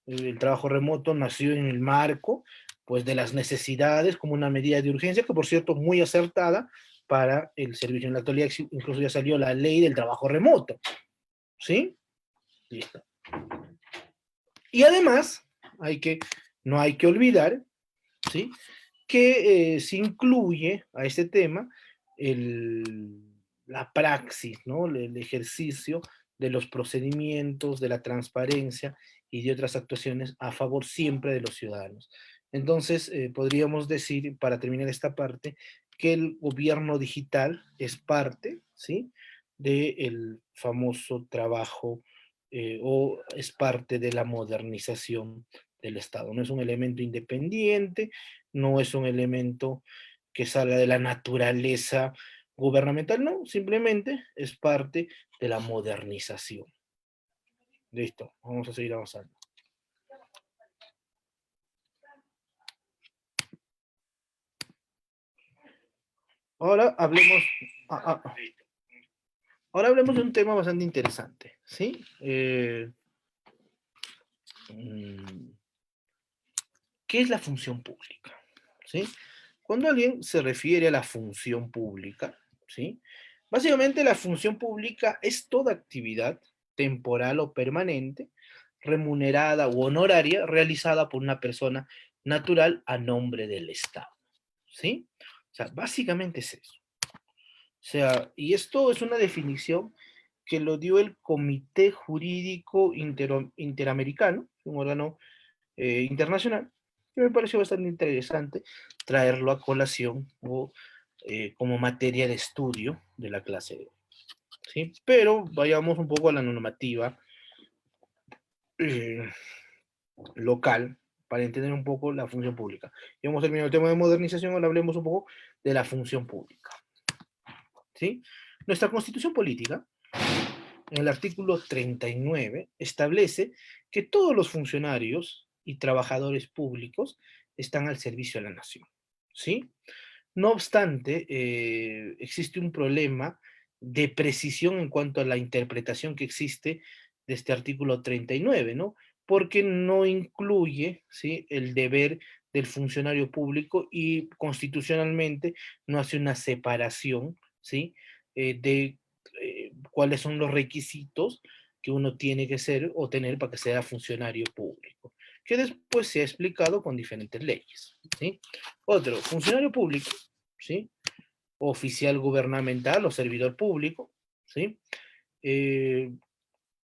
El trabajo remoto nació en el marco, pues, de las necesidades como una medida de urgencia, que por cierto, muy acertada, para el servicio. En la actualidad incluso ya salió la ley del trabajo remoto, ¿sí? Listo. Y además, no hay que olvidar, ¿sí?, que se incluye a este tema la praxis, ¿no?, el ejercicio de los procedimientos, de la transparencia y de otras actuaciones a favor siempre de los ciudadanos. Entonces, podríamos decir, para terminar esta parte, que el gobierno digital es parte, ¿sí?, del famoso trabajo o es parte de la modernización del Estado. No es un elemento independiente, no es un elemento que salga de la naturaleza gubernamental, no, simplemente es parte de la modernización. Listo, vamos a seguir avanzando. Ahora hablemos, ah, ah, ahora hablemos de un tema bastante interesante, ¿sí? ¿Qué es la función pública? ¿Sí? Cuando alguien se refiere a la función pública, ¿sí?, básicamente la función pública es toda actividad temporal o permanente, remunerada u honoraria, realizada por una persona natural a nombre del Estado, ¿sí? O sea, básicamente es eso. O sea, y esto es una definición que lo dio el Comité Jurídico Interamericano, un órgano internacional, que me pareció bastante interesante traerlo a colación o como materia de estudio de la clase de hoy, ¿sí? Pero vayamos un poco a la normativa eh, local para entender un poco la función pública. Ya hemos terminado el tema de modernización, ahora hablemos un poco de la función pública, ¿sí? Nuestra constitución política, en el artículo 39, establece que todos los funcionarios y trabajadores públicos están al servicio de la nación, ¿sí? No obstante, existe un problema de precisión en cuanto a la interpretación que existe de este artículo 39, ¿no? Porque no incluye, ¿sí?, el deber del funcionario público y constitucionalmente no hace una separación, ¿sí?, de cuáles son los requisitos que uno tiene que ser o tener para que sea funcionario público, que después se ha explicado con diferentes leyes, ¿sí? Otro, funcionario público, ¿sí?, oficial gubernamental o servidor público, ¿sí?, Eh,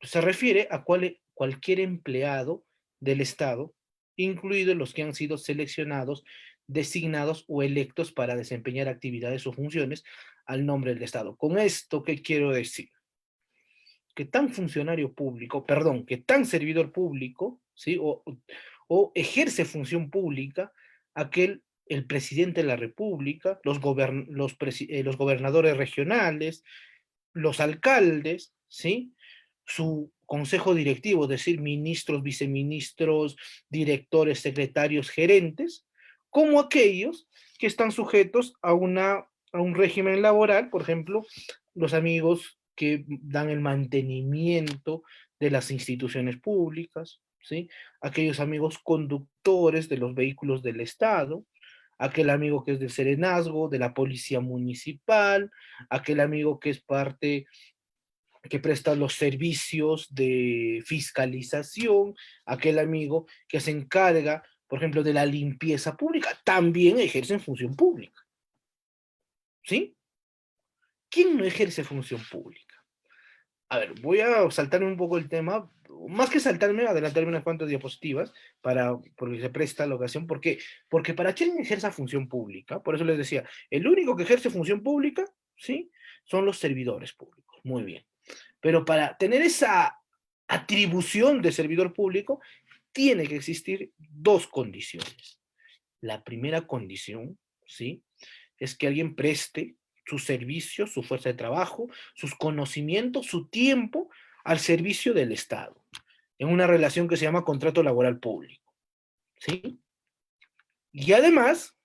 se refiere a cualquier empleado del Estado, incluidos los que han sido seleccionados, designados o electos para desempeñar actividades o funciones al nombre del Estado. Con esto, ¿qué quiero decir? Que tan funcionario público, perdón, que tan servidor público, ¿sí?, o ejerce función pública el presidente de la República, los gobernadores regionales, los alcaldes, ¿sí?, su consejo directivo, es decir, ministros, viceministros, directores, secretarios, gerentes, como aquellos que están sujetos a un régimen laboral, por ejemplo, los amigos que dan el mantenimiento de las instituciones públicas, ¿sí?, aquellos amigos conductores de los vehículos del Estado, aquel amigo que es del Serenazgo, de la Policía Municipal, aquel amigo que es parte, que presta los servicios de fiscalización, aquel amigo que se encarga, por ejemplo, de la limpieza pública, también ejercen función pública, ¿sí? ¿Quién no ejerce función pública? A ver, voy a saltarme un poco el tema, más que saltarme, adelantarme unas cuantas diapositivas, porque se presta la ocasión. ¿Por qué? Porque para quien ejerza función pública, por eso les decía, el único que ejerce función pública, ¿sí?, son los servidores públicos. Muy bien. Pero para tener esa atribución de servidor público, tiene que existir dos condiciones. La primera condición, ¿sí?, es que alguien preste sus servicios, su fuerza de trabajo, sus conocimientos, su tiempo al servicio del Estado, en una relación que se llama contrato laboral público, ¿sí? Y además,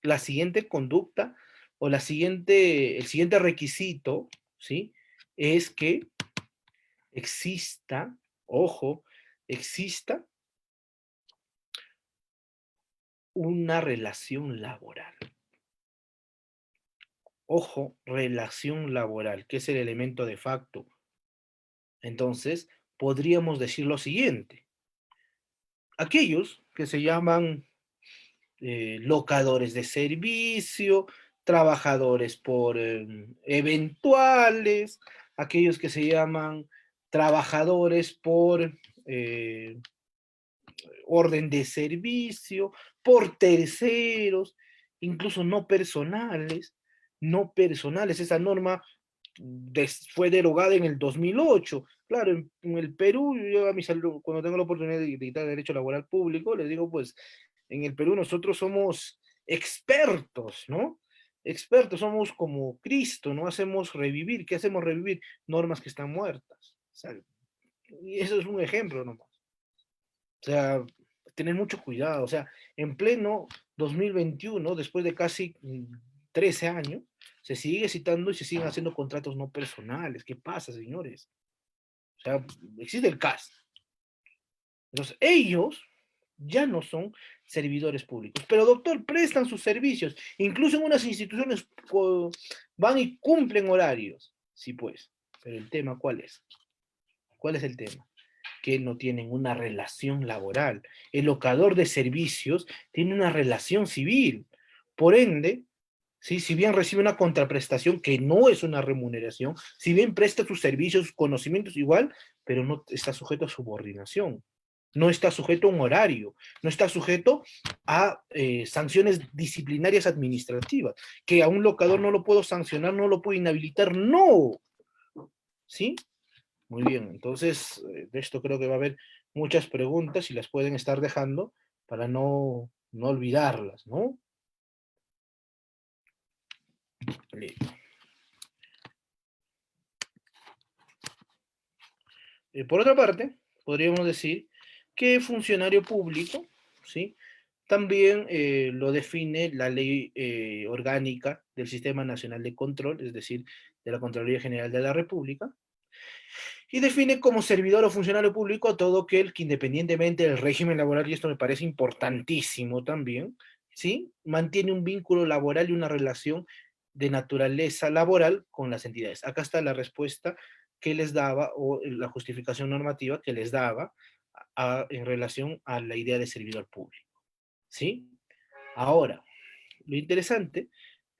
la siguiente conducta o el siguiente requisito, ¿sí?, es que exista, ojo, exista una relación laboral. Ojo, relación laboral, que es el elemento de facto. Entonces, podríamos decir lo siguiente. Aquellos que se llaman locadores de servicio, trabajadores por eventuales, aquellos que se llaman trabajadores por eh, orden de servicio, por terceros, incluso no personales. Esa norma fue derogada en el 2008. Claro, en el Perú, yo a mis alumnos, cuando tengo la oportunidad de dictar derecho laboral público, les digo, pues, en el Perú nosotros somos expertos, ¿no? Expertos, somos como Cristo, ¿no? Hacemos revivir, ¿qué hacemos revivir? Normas que están muertas. O sea, y eso es un ejemplo nomás. O sea, tener mucho cuidado. O sea, en pleno 2021, después de casi 13 años, se sigue citando y se siguen haciendo contratos no personales. ¿Qué pasa, señores? O sea, existe el CAS. Entonces, ellos ya no son servidores públicos. Pero, doctor, prestan sus servicios. Incluso en unas instituciones van y cumplen horarios. Sí, pues. Pero el tema, ¿cuál es? ¿Cuál es el tema? Que no tienen una relación laboral. El locador de servicios tiene una relación civil. Por ende, ¿sí? Si bien recibe una contraprestación que no es una remuneración, si bien presta sus servicios, sus conocimientos igual, pero no está sujeto a subordinación. No está sujeto a un horario, no está sujeto a sanciones disciplinarias administrativas, que a un locador no lo puedo sancionar, no lo puedo inhabilitar, no. ¿Sí? Muy bien, entonces de esto creo que va a haber muchas preguntas y las pueden estar dejando para no olvidarlas, ¿no? Listo. Por otra parte, podríamos decir que funcionario público, ¿sí? También lo define la ley orgánica del Sistema Nacional de Control, es decir, de la Contraloría General de la República, y define como servidor o funcionario público a todo aquel que independientemente del régimen laboral, y esto me parece importantísimo también, ¿sí? Mantiene un vínculo laboral y una relación de naturaleza laboral con las entidades. Acá está la respuesta que les daba o la justificación normativa que les daba en relación a la idea de servidor público, ¿sí? Ahora, lo interesante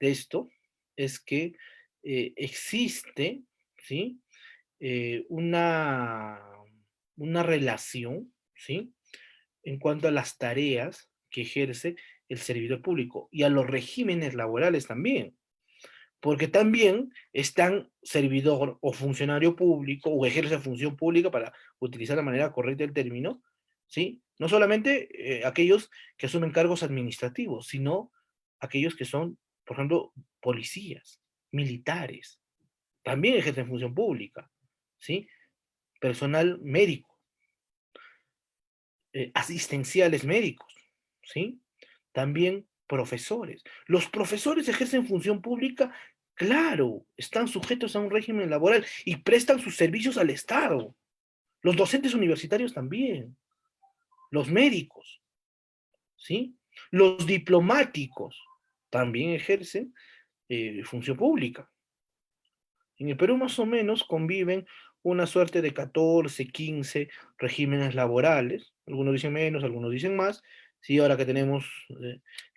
de esto es que existe, ¿sí? Una, una relación, ¿sí? En cuanto a las tareas que ejerce el servidor público y a los regímenes laborales también, porque también están servidor o funcionario público o ejerce función pública para utilizar la manera correcta del término, ¿sí? No solamente aquellos que asumen cargos administrativos, sino aquellos que son, por ejemplo, policías, militares, también ejercen función pública, ¿sí? Personal médico, asistenciales médicos, ¿sí? También profesores. Los profesores ejercen función pública, claro, están sujetos a un régimen laboral y prestan sus servicios al Estado. Los docentes universitarios también, los médicos, ¿sí? Los diplomáticos también ejercen función pública. En el Perú más o menos conviven una suerte de 14, 15 regímenes laborales, algunos dicen menos, algunos dicen más, sí, ahora que tenemos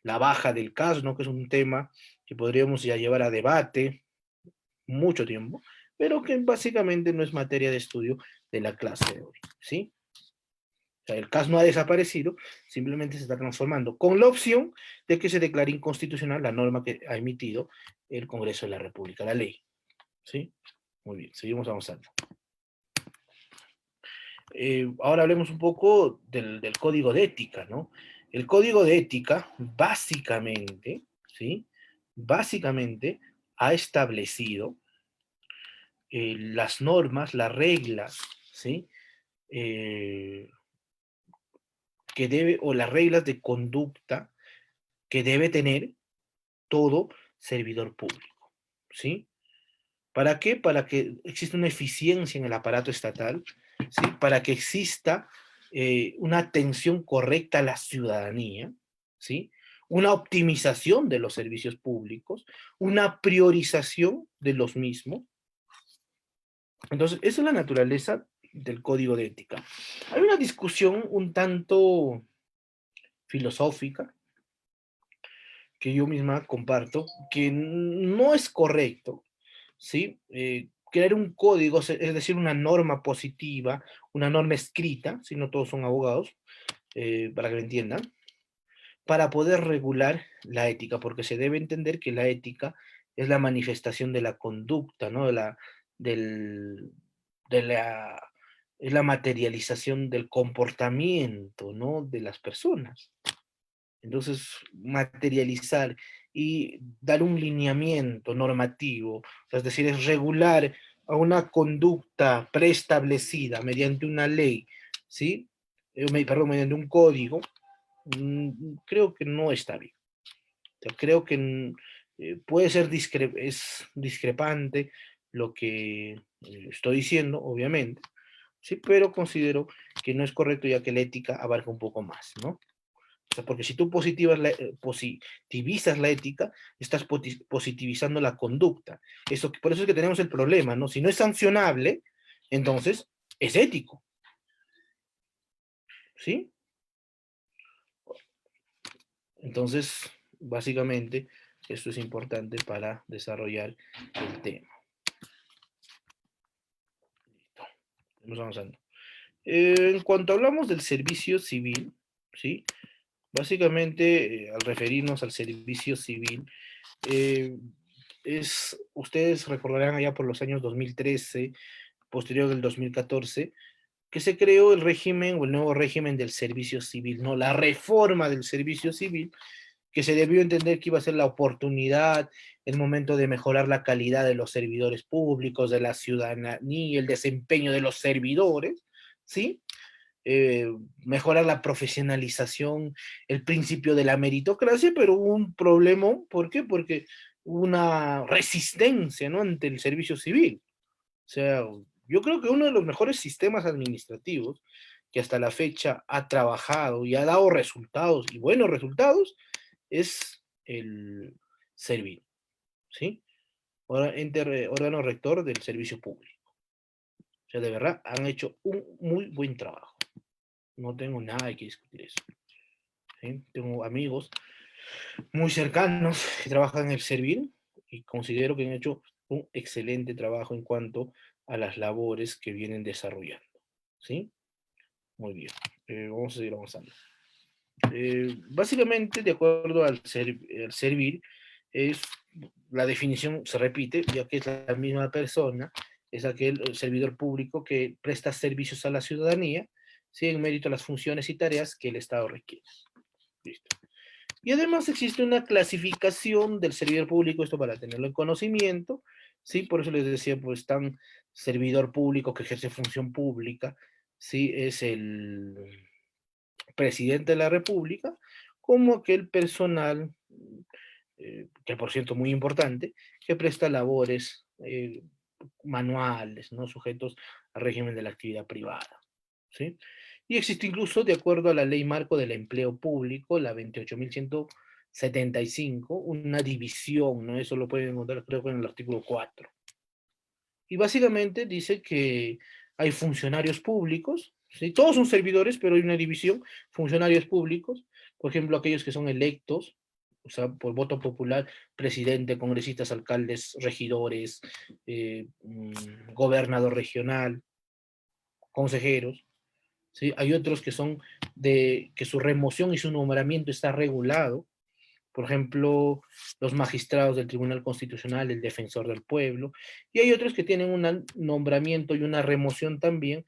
la baja del CAS, ¿no? Que es un tema que podríamos ya llevar a debate mucho tiempo, pero que básicamente no es materia de estudio de la clase de hoy, ¿sí? O sea, el CAS no ha desaparecido, simplemente se está transformando, con la opción de que se declare inconstitucional la norma que ha emitido el Congreso de la República, la ley, ¿sí? Muy bien, seguimos avanzando. Ahora hablemos un poco del código de ética, ¿no? El código de ética, básicamente, ¿sí? Básicamente ha establecido las normas, las reglas, ¿sí? Eh, que debe, o las reglas de conducta que debe tener todo servidor público, ¿sí? ¿Para qué? Para que exista una eficiencia en el aparato estatal, ¿sí? Para que exista una atención correcta a la ciudadanía, ¿sí? una optimización de los servicios públicos, una priorización de los mismos. Entonces, esa es la naturaleza del código de ética. Hay una discusión un tanto filosófica que yo misma comparto, que no es correcto, ¿sí? Crear un código, es decir, una norma positiva, una norma escrita, si no todos son abogados, para que lo entiendan, para poder regular la ética, porque se debe entender que la ética es la manifestación de la conducta, ¿no? Del, de la, es la materialización del comportamiento, ¿no? De las personas. Entonces, materializar y dar un lineamiento normativo, o sea, es decir, es regular a una conducta preestablecida mediante una ley, ¿sí? Perdón, mediante un código, creo que no está bien. O sea, creo que puede ser es discrepante lo que estoy diciendo, obviamente, sí, pero considero que no es correcto ya que la ética abarca un poco más, ¿no? O sea, porque si tú positivizas la ética, estás positivizando la conducta. Por eso es que tenemos el problema, ¿no? Si no es sancionable, entonces es ético, ¿sí? Entonces, básicamente, esto es importante para desarrollar el tema. Listo. Vamos avanzando. En cuanto hablamos del servicio civil, ¿sí? Básicamente, al referirnos al servicio civil, eh, ustedes recordarán allá por los años 2013, posterior del 2014, que se creó el régimen o el nuevo régimen del servicio civil, ¿no? La reforma del servicio civil, que se debió entender que iba a ser la oportunidad, el momento de mejorar la calidad de los servidores públicos, de la ciudadanía, el desempeño de los servidores, ¿sí? Mejorar la profesionalización, el principio de la meritocracia, pero hubo un problema, ¿por qué? Porque hubo una resistencia, ¿no? Ante el servicio civil. O sea, yo creo que uno de los mejores sistemas administrativos que hasta la fecha ha trabajado y ha dado resultados, y buenos resultados, es el Servil, ¿sí? Órgano rector del servicio público. O sea, de verdad, han hecho un muy buen trabajo. No tengo nada que discutir eso. ¿Sí? Tengo amigos muy cercanos que trabajan en el Servil y considero que han hecho un excelente trabajo en cuanto a las labores que vienen desarrollando. ¿Sí? Muy bien. Vamos a seguir avanzando. Básicamente, de acuerdo al Servil, es, la definición se repite, ya que es la misma persona, es aquel servidor público que presta servicios a la ciudadanía, ¿sí? En mérito a las funciones y tareas que el Estado requiere. Listo. Y además existe una clasificación del servidor público, esto para tenerlo en conocimiento, ¿sí? Por eso les decía, pues, tan servidor público que ejerce función pública, ¿sí? Es el presidente de la República, como aquel personal, que por cierto muy importante, que presta labores manuales, ¿no? Sujetos al régimen de la actividad privada, ¿sí? Y existe incluso, de acuerdo a la ley marco del empleo público, la 28.175, una división, ¿no? Eso lo pueden encontrar, creo que en el artículo 4. Y básicamente dice que hay funcionarios públicos, ¿sí? Todos son servidores, pero hay una división, funcionarios públicos, por ejemplo, aquellos que son electos, o sea, por voto popular, presidente, congresistas, alcaldes, regidores, gobernador regional, consejeros, ¿sí? Hay otros que son que su remoción y su nombramiento está regulado, por ejemplo, los magistrados del Tribunal Constitucional, el defensor del pueblo, y hay otros que tienen un nombramiento y una remoción también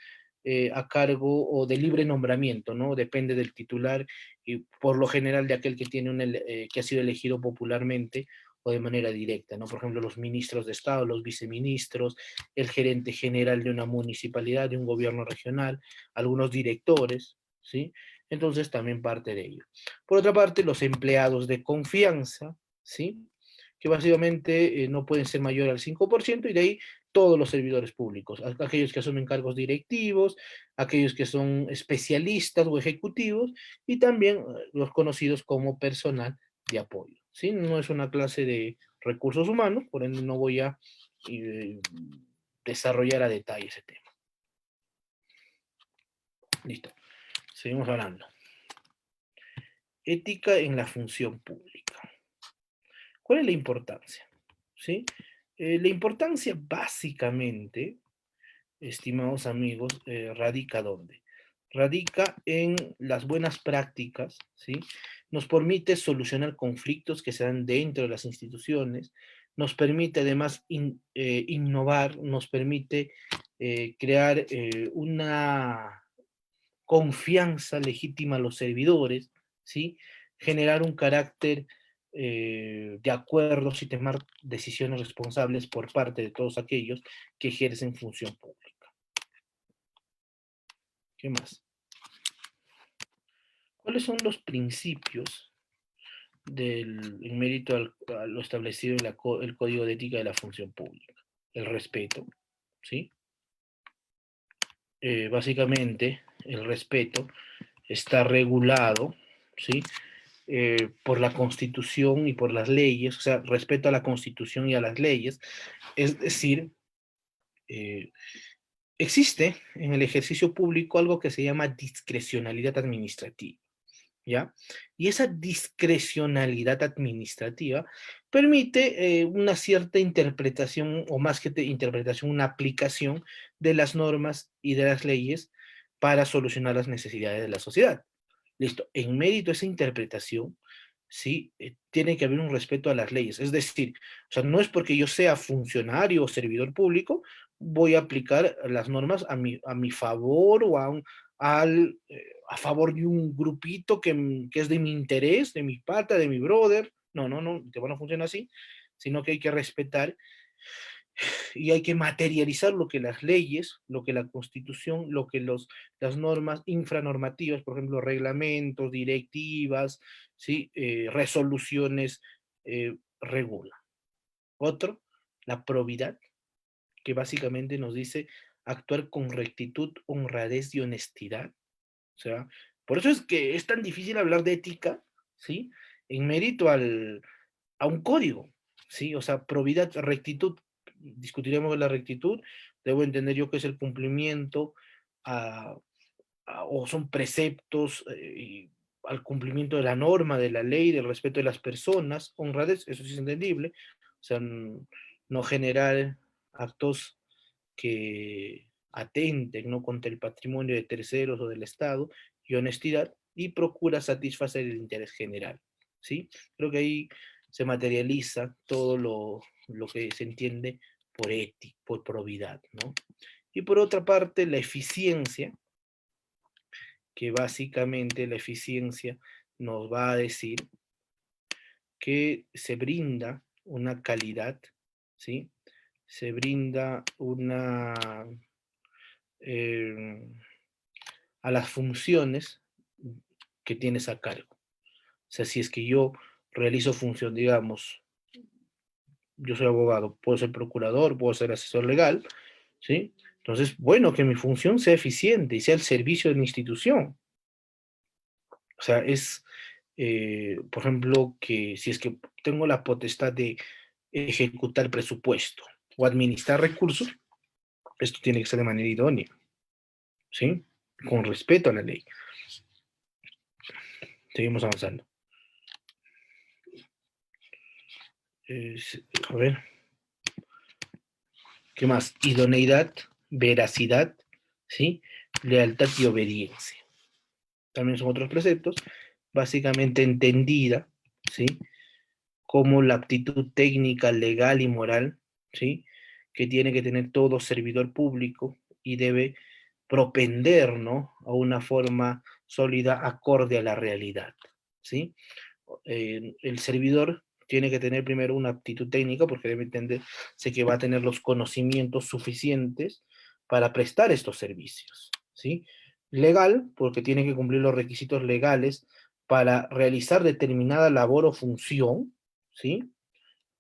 a cargo o de libre nombramiento, ¿no? Depende del titular y por lo general de aquel que, que ha sido elegido popularmente o de manera directa, ¿no? Por ejemplo, los ministros de Estado, los viceministros, el gerente general de una municipalidad, de un gobierno regional, algunos directores, ¿sí? Entonces también parte de ello. Por otra parte, los empleados de confianza, ¿sí? Que básicamente no pueden ser mayor al 5% y de ahí todos los servidores públicos, aquellos que asumen cargos directivos, aquellos que son especialistas o ejecutivos y también los conocidos como personal de apoyo, ¿sí? No es una clase de recursos humanos, por ende no voy a desarrollar a detalle ese tema. Listo, seguimos hablando. Ética en la función pública. ¿Cuál es la importancia? ¿Sí? La importancia básicamente, estimados amigos, radica ¿dónde? Radica en las buenas prácticas, ¿sí? Nos permite solucionar conflictos que se dan dentro de las instituciones, nos permite además innovar, nos permite crear una confianza legítima a los servidores, ¿sí? Generar un carácter de acuerdos y tomar decisiones responsables por parte de todos aquellos que ejercen función pública. ¿Qué más? ¿Cuáles son los principios en mérito a lo establecido en el Código de Ética de la Función Pública? El respeto, ¿sí? Básicamente, el respeto está regulado, ¿sí? Por la Constitución y por las leyes, o sea, respeto a la Constitución y a las leyes, es decir, eh, existe en el ejercicio público algo que se llama discrecionalidad administrativa, ¿ya? Y esa discrecionalidad administrativa permite una cierta interpretación, o más que interpretación, una aplicación de las normas y de las leyes para solucionar las necesidades de la sociedad. Listo, en mérito a esa interpretación, sí, tiene que haber un respeto a las leyes. Es decir, o sea, no es porque yo sea funcionario o servidor público, voy a aplicar las normas a mi favor o a favor de un grupito que es de mi interés, de mi pata, de mi brother. No, no, no, que no funciona así, sino que hay que respetar y hay que materializar lo que las leyes, lo que la Constitución, lo que las normas infranormativas, por ejemplo, reglamentos, directivas, ¿sí? Resoluciones regulan. Otro, la probidad, que básicamente nos dice actuar con rectitud, honradez y honestidad. O sea, por eso es que es tan difícil hablar de ética, ¿sí? En mérito a un código, ¿sí? O sea, probidad, rectitud, discutiremos de la rectitud, debo entender yo que es el cumplimiento o son preceptos al cumplimiento de la norma, de la ley, del respeto de las personas, honradez, eso sí es entendible, o sea, no generar actos que atenten, ¿no?, contra el patrimonio de terceros o del Estado, y honestidad, y procura satisfacer el interés general, ¿sí? Creo que ahí se materializa todo lo que se entiende por ética, por probidad, ¿no? Y por otra parte, la eficiencia, que básicamente la eficiencia nos va a decir que se brinda una calidad, ¿sí? Se brinda eh, a las funciones que tienes a cargo. O sea, si es que yo realizo función, digamos, yo soy abogado, puedo ser procurador, puedo ser asesor legal, ¿sí? Entonces, bueno, que mi función sea eficiente y sea al servicio de mi institución. O sea, por ejemplo, que si es que tengo la potestad de ejecutar presupuesto o administrar recursos, esto tiene que ser de manera idónea, ¿sí? Con respeto a la ley. Seguimos avanzando. A ver, ¿qué más? Idoneidad, veracidad, ¿sí? Lealtad y obediencia. También son otros preceptos, básicamente entendida, ¿sí? Como la aptitud técnica, legal y moral, ¿sí? Que tiene que tener todo servidor público y debe propender, ¿no?, a una forma sólida acorde a la realidad, ¿sí? El servidor tiene que tener primero una aptitud técnica porque debe entenderse que va a tener los conocimientos suficientes para prestar estos servicios, ¿sí? Legal, porque tiene que cumplir los requisitos legales para realizar determinada labor o función, ¿sí?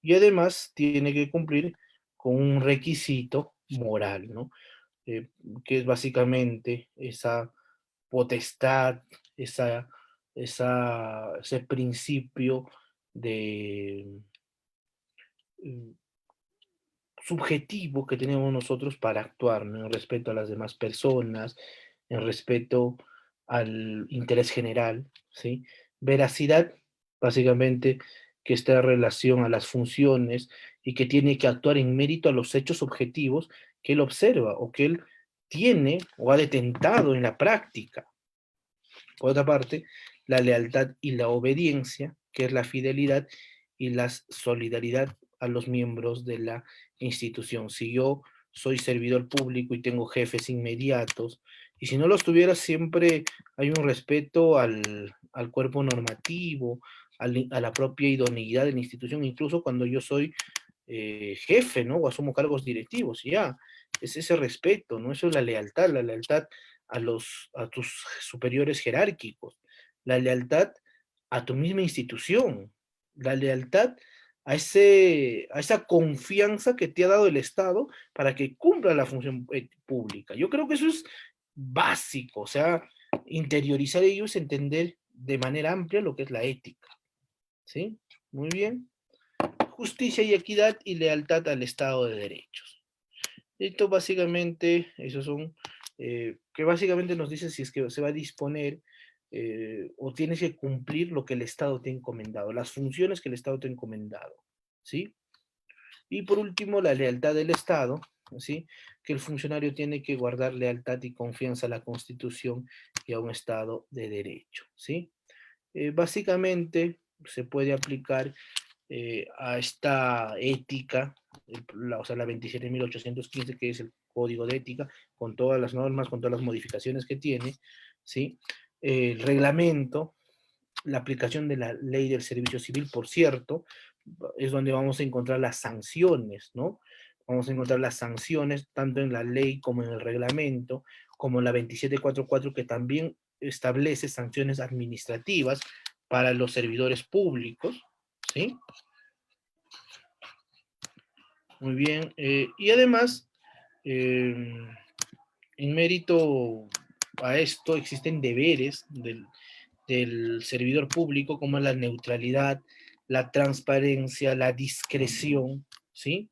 Y además tiene que cumplir con un requisito moral, ¿no? Eh, que es básicamente esa potestad, ese principio de subjetivo que tenemos nosotros para actuar, ¿no? En respeto a las demás personas, en respeto al interés general, ¿sí? Veracidad, básicamente, que está en relación a las funciones y que tiene que actuar en mérito a los hechos objetivos que él observa o que él tiene o ha detentado en la práctica. Por otra parte, la lealtad y la obediencia, que es la fidelidad y la solidaridad a los miembros de la institución. Si yo soy servidor público y tengo jefes inmediatos, y si no los tuviera, siempre hay un respeto al cuerpo normativo, a la propia idoneidad de la institución, incluso cuando yo soy jefe, ¿no? O asumo cargos directivos, y ya, es ese respeto, ¿no? Eso es la lealtad a tus superiores jerárquicos, la lealtad a tu misma institución, la lealtad a esa confianza que te ha dado el Estado para que cumpla la función pública. Yo creo que eso es básico, o sea, interiorizar ello es entender de manera amplia lo que es la ética, ¿sí? Muy bien. Justicia y equidad y lealtad al Estado de Derechos. Esto básicamente, esos son, que básicamente nos dice si es que se va a disponer o tienes que cumplir lo que el Estado te ha encomendado, las funciones que el Estado te ha encomendado, ¿sí? Y por último, la lealtad del Estado, ¿sí? Que el funcionario tiene que guardar lealtad y confianza a la Constitución y a un Estado de Derecho, ¿sí? Básicamente se puede aplicar a esta ética, o sea, la 27.815, que es el código de ética, con todas las normas, con todas las modificaciones que tiene, ¿sí? El reglamento, la aplicación de la ley del servicio civil, por cierto, es donde vamos a encontrar las sanciones, ¿no? Vamos a encontrar las sanciones tanto en la ley como en el reglamento, como en la 2744, que también establece sanciones administrativas para los servidores públicos, ¿sí? Muy bien. Y además, en mérito a esto, existen deberes del servidor público, como la neutralidad, la transparencia, la discreción, ¿sí?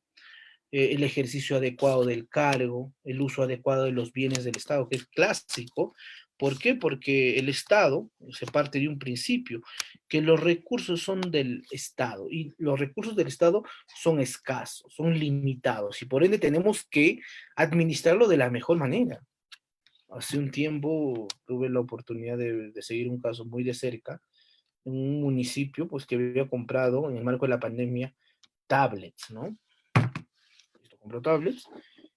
El ejercicio adecuado del cargo, el uso adecuado de los bienes del Estado, que es clásico. ¿Por qué? Porque el Estado se parte de un principio, que los recursos son del Estado y los recursos del Estado son escasos, son limitados y por ende tenemos que administrarlo de la mejor manera. Hace un tiempo tuve la oportunidad de seguir un caso muy de cerca en un municipio pues, que había comprado en el marco de la pandemia tablets, ¿no? Compró tablets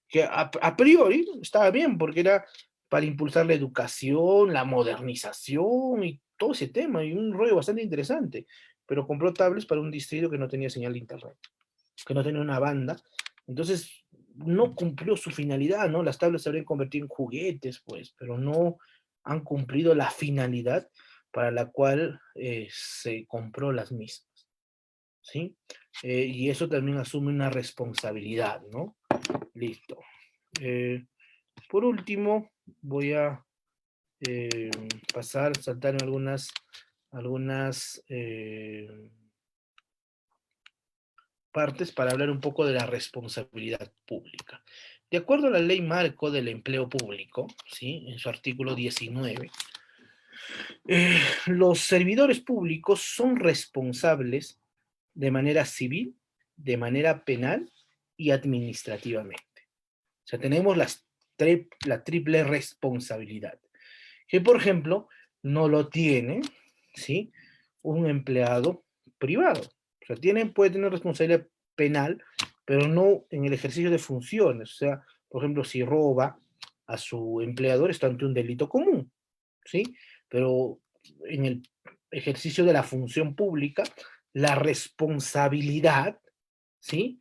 que a priori estaba bien porque era para impulsar la educación, la modernización y todo ese tema, y un rollo bastante interesante, pero compró tablets para un distrito que no tenía señal de internet, que no tenía una banda, entonces no cumplió su finalidad, ¿no? Las tablets se habrían convertido en juguetes, pues, pero no han cumplido la finalidad para la cual se compró las mismas, ¿sí? Y eso también asume una responsabilidad, ¿no? Listo. Eh, por último, voy a eh, saltarme algunas partes para hablar un poco de la responsabilidad pública. De acuerdo a la Ley Marco del Empleo Público, ¿sí? En su artículo 19, los servidores públicos son responsables de manera civil, de manera penal y administrativamente. O sea, tenemos la triple responsabilidad, que por ejemplo no lo tiene, ¿sí? Un empleado privado. O sea, puede tener responsabilidad penal, pero no en el ejercicio de funciones. O sea, por ejemplo, si roba a su empleador está ante un delito común, ¿sí? Pero en el ejercicio de la función pública, la responsabilidad, ¿sí?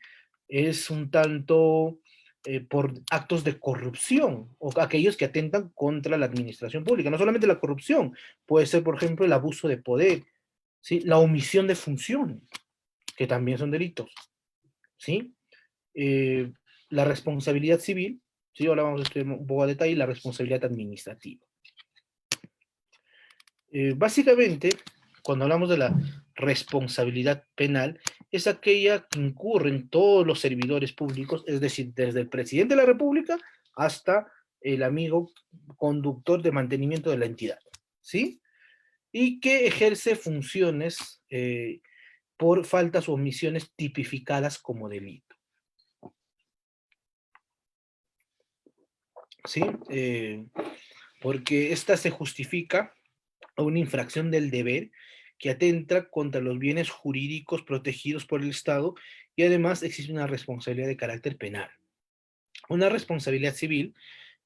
Es un tanto por actos de corrupción o aquellos que atentan contra la administración pública. No solamente la corrupción, puede ser, por ejemplo, el abuso de poder, ¿sí? La omisión de funciones, que también son delitos, ¿sí? Eh, la responsabilidad civil, ¿sí? Ahora vamos a estudiar un poco a detalle la responsabilidad administrativa. Básicamente, cuando hablamos de la responsabilidad penal es aquella que incurren todos los servidores públicos, es decir, desde el presidente de la República hasta el amigo conductor de mantenimiento de la entidad, ¿sí? Y que ejerce funciones por faltas o omisiones tipificadas como delito. ¿Sí? Porque esta se justifica a una infracción del deber que atenta contra los bienes jurídicos protegidos por el Estado y además existe una responsabilidad de carácter penal. Una responsabilidad civil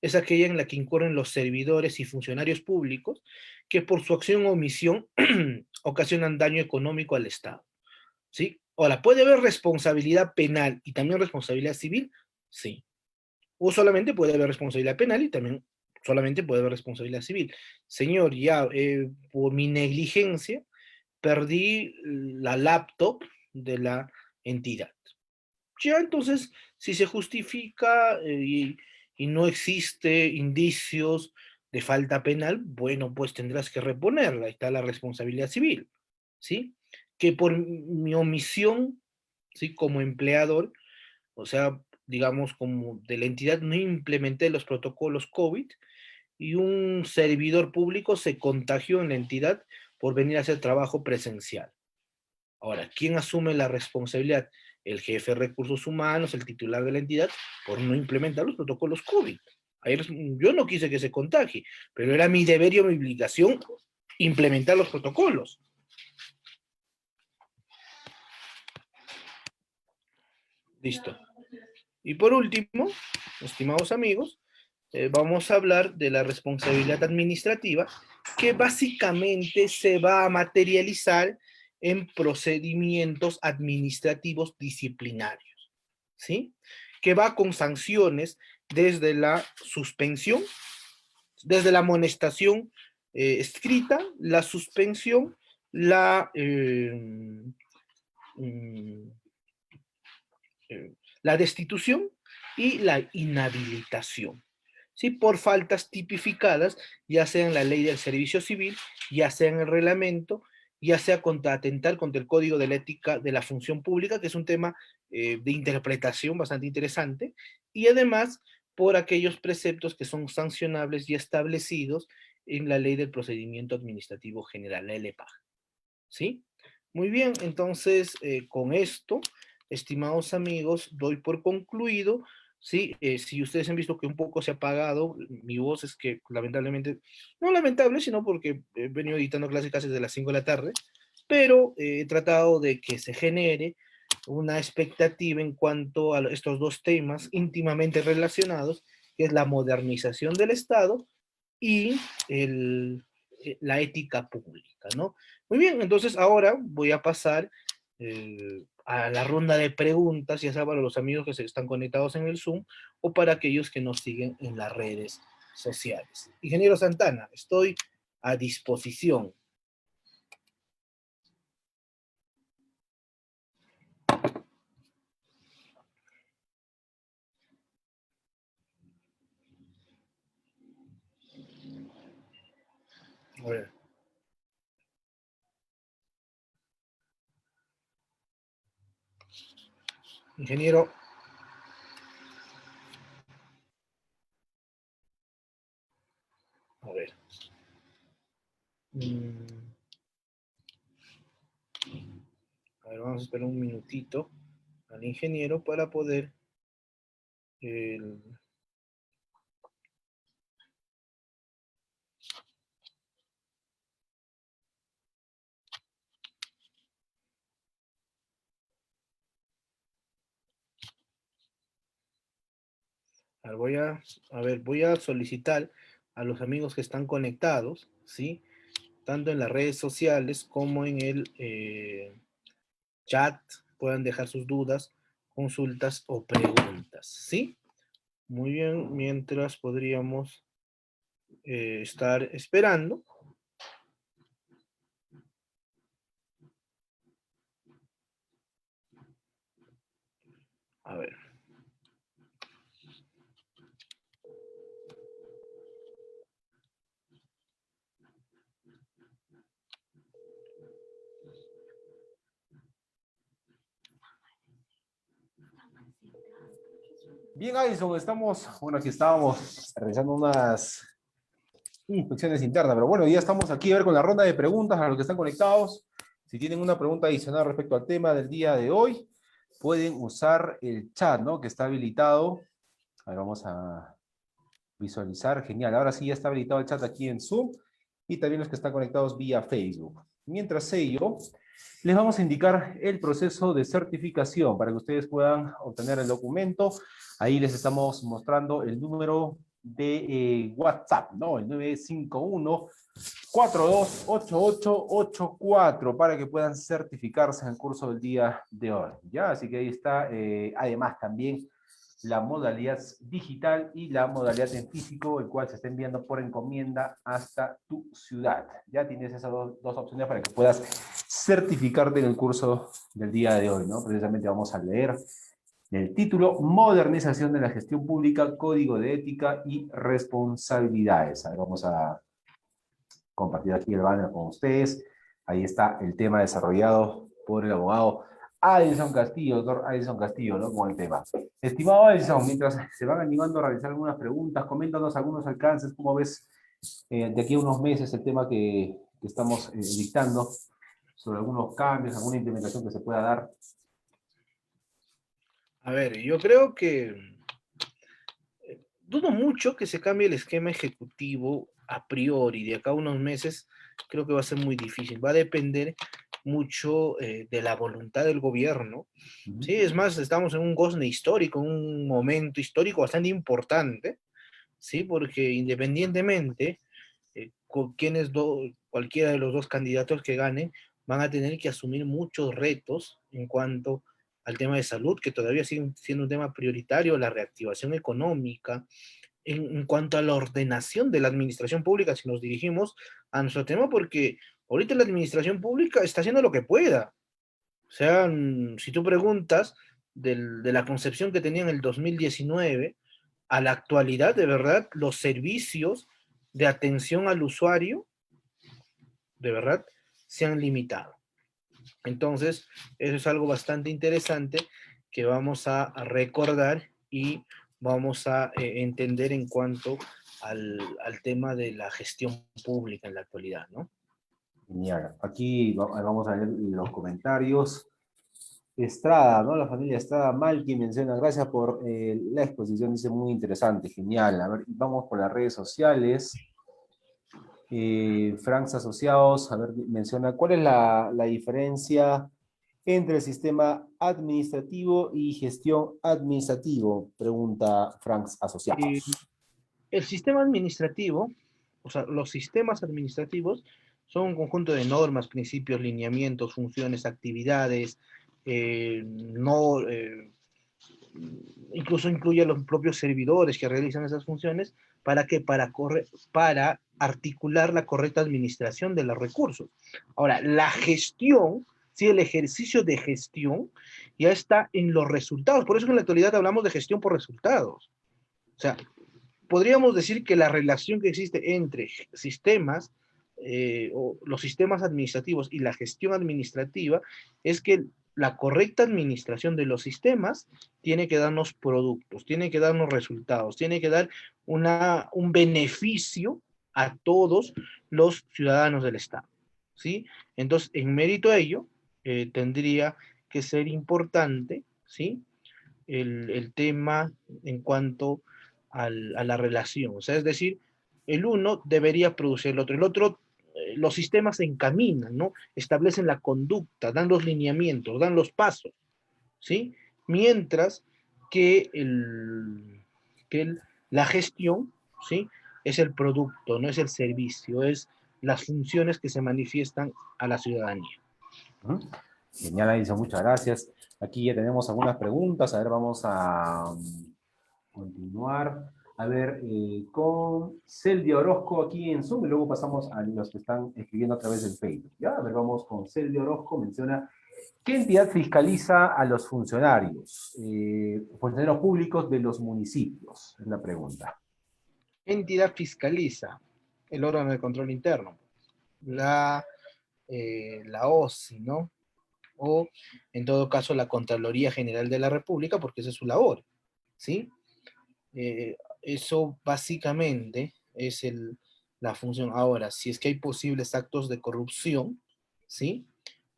es aquella en la que incurren los servidores y funcionarios públicos que por su acción o omisión ocasionan daño económico al Estado. ¿Sí? Ahora, ¿puede haber responsabilidad penal y también responsabilidad civil? Sí. O solamente puede haber responsabilidad penal y también solamente puede haber responsabilidad civil. Señor, ya por mi negligencia perdí la laptop de la entidad. Ya, entonces, si se justifica y no existe indicios de falta penal, bueno, pues tendrás que reponerla, ahí está la responsabilidad civil, ¿sí? Que por mi omisión, ¿sí? Como empleador, o sea, digamos, como de la entidad no implementé los protocolos COVID y un servidor público se contagió en la entidad por venir a hacer trabajo presencial. Ahora, ¿quién asume la responsabilidad? El jefe de recursos humanos, el titular de la entidad, por no implementar los protocolos COVID. Ayer, yo no quise que se contagie, pero era mi deber y mi obligación implementar los protocolos. Listo. Y por último, estimados amigos, vamos a hablar de la responsabilidad administrativa, que básicamente se va a materializar en procedimientos administrativos disciplinarios, ¿sí? Que va con sanciones desde la suspensión, desde la amonestación escrita, la suspensión, la, mm, la destitución y la inhabilitación. ¿Sí? Por faltas tipificadas, ya sea en la ley del servicio civil, ya sea en el reglamento, ya sea contra atentar contra el código de la ética de la función pública, que es un tema de interpretación bastante interesante, y además por aquellos preceptos que son sancionables y establecidos en la ley del procedimiento administrativo general, la LPAG. ¿Sí? Muy bien, entonces con esto, estimados amigos, doy por concluido. Sí, si ustedes han visto que un poco se ha apagado mi voz, es que lamentablemente, no lamentable, sino porque he venido editando clases casi desde las 5 de la tarde, pero he tratado de que se genere una expectativa en cuanto a estos dos temas íntimamente relacionados, que es la modernización del Estado y la ética pública, ¿no? Muy bien, entonces ahora voy a pasar a la ronda de preguntas, ya sea para los amigos que se están conectados en el Zoom o para aquellos que nos siguen en las redes sociales. Ingeniero Santana, estoy a disposición. A ver. Ingeniero. A ver. A ver, vamos a esperar un minutito al ingeniero para poder... voy a solicitar a los amigos que están conectados, ¿sí? Tanto en las redes sociales como en el chat, puedan dejar sus dudas, consultas o preguntas, ¿sí? Muy bien, mientras podríamos estar esperando. A ver. Bien, Alison, estamos, bueno, aquí estábamos realizando unas inspecciones internas, pero bueno, ya estamos aquí a ver con la ronda de preguntas a los que están conectados. Si tienen una pregunta adicional respecto al tema del día de hoy, pueden usar el chat, ¿no? Que está habilitado. A ver, vamos a visualizar. Genial. Ahora sí ya está habilitado el chat aquí en Zoom y también los que están conectados vía Facebook. Mientras ello, les vamos a indicar el proceso de certificación para que ustedes puedan obtener el documento. Ahí les estamos mostrando el número de WhatsApp, ¿no? El 951-428884 para que puedan certificarse en el curso del día de hoy. ¿Ya? Así que ahí está. Además, también la modalidad digital y la modalidad en físico, el cual se está enviando por encomienda hasta tu ciudad. Ya tienes esas dos opciones para que puedas certificarte en el curso del día de hoy, ¿no? Precisamente vamos a leer el título: Modernización de la gestión pública, código de ética y responsabilidades. A ver, vamos a compartir aquí el banner con ustedes. Ahí está el tema desarrollado por el abogado Adilson Castillo, doctor Adilson Castillo, ¿no? Con el tema. Estimado Adilson, mientras se van animando a realizar algunas preguntas, coméntanos algunos alcances, cómo ves de aquí a unos meses el tema que estamos dictando, sobre algunos cambios, alguna implementación que se pueda dar. A ver, yo creo que dudo mucho que se cambie el esquema ejecutivo a priori. De acá a unos meses creo que va a ser muy difícil. Va a depender mucho de la voluntad del gobierno. Sí, es más, estamos en un gozne histórico, un momento histórico bastante importante, sí, porque independientemente cualquiera de los dos candidatos que ganen van a tener que asumir muchos retos en cuanto al tema de salud, que todavía sigue siendo un tema prioritario, la reactivación económica, en cuanto a la ordenación de la administración pública, si nos dirigimos a nuestro tema, porque ahorita la administración pública está haciendo lo que pueda. O sea, si tú preguntas de la concepción que tenía en el 2019 a la actualidad, de verdad, los servicios de atención al usuario, de verdad, se han limitado. Entonces, eso es algo bastante interesante que vamos a recordar y vamos a entender en cuanto al tema de la gestión pública en la actualidad, ¿no? Genial. Aquí vamos a ver los comentarios. Estrada, ¿no? La familia Estrada Malki menciona, gracias por la exposición, dice muy interesante, genial. A ver, vamos por las redes sociales. Franks Asociados, a ver, menciona, ¿cuál es la diferencia entre el sistema administrativo y gestión administrativo? Pregunta Franks Eh, Asociados. el sistema administrativo, o sea, los sistemas administrativos son un conjunto de normas, principios, lineamientos, funciones, actividades, no, incluso incluye a los propios servidores que realizan esas funciones, ¿para qué? Para articular la correcta administración de los recursos. Ahora, la gestión, sí, el ejercicio de gestión ya está en los resultados. Por eso en la actualidad hablamos de gestión por resultados. O sea, podríamos decir que la relación que existe entre sistemas, o los sistemas administrativos y la gestión administrativa es que la correcta administración de los sistemas tiene que darnos productos, tiene que darnos resultados, tiene que dar un beneficio a todos los ciudadanos del Estado. ¿Sí? Entonces, en mérito a ello, tendría que ser importante, ¿sí? El tema en cuanto a la relación. O sea, es decir, el uno debería producir el otro. El otro, los sistemas se encaminan, ¿no? Establecen la conducta, dan los lineamientos, dan los pasos, ¿sí? Mientras que, la gestión, ¿sí? Es el producto, no es el servicio, es las funciones que se manifiestan a la ciudadanía. Genial, Edison, muchas gracias. Aquí ya tenemos algunas preguntas. A ver, vamos a continuar. A ver, con Celdia Orozco aquí en Zoom y luego pasamos a los que están escribiendo a través del Facebook. ¿Ya? A ver, vamos con Celdia Orozco. Menciona, ¿qué entidad fiscaliza a los funcionarios? Funcionarios públicos de los municipios, es la pregunta. ¿Qué entidad fiscaliza el órgano de control interno? La, la OSI, ¿no? O en todo caso la Contraloría General de la República, porque esa es su labor, ¿sí? Eso básicamente es la función. Ahora, si es que hay posibles actos de corrupción, ¿sí?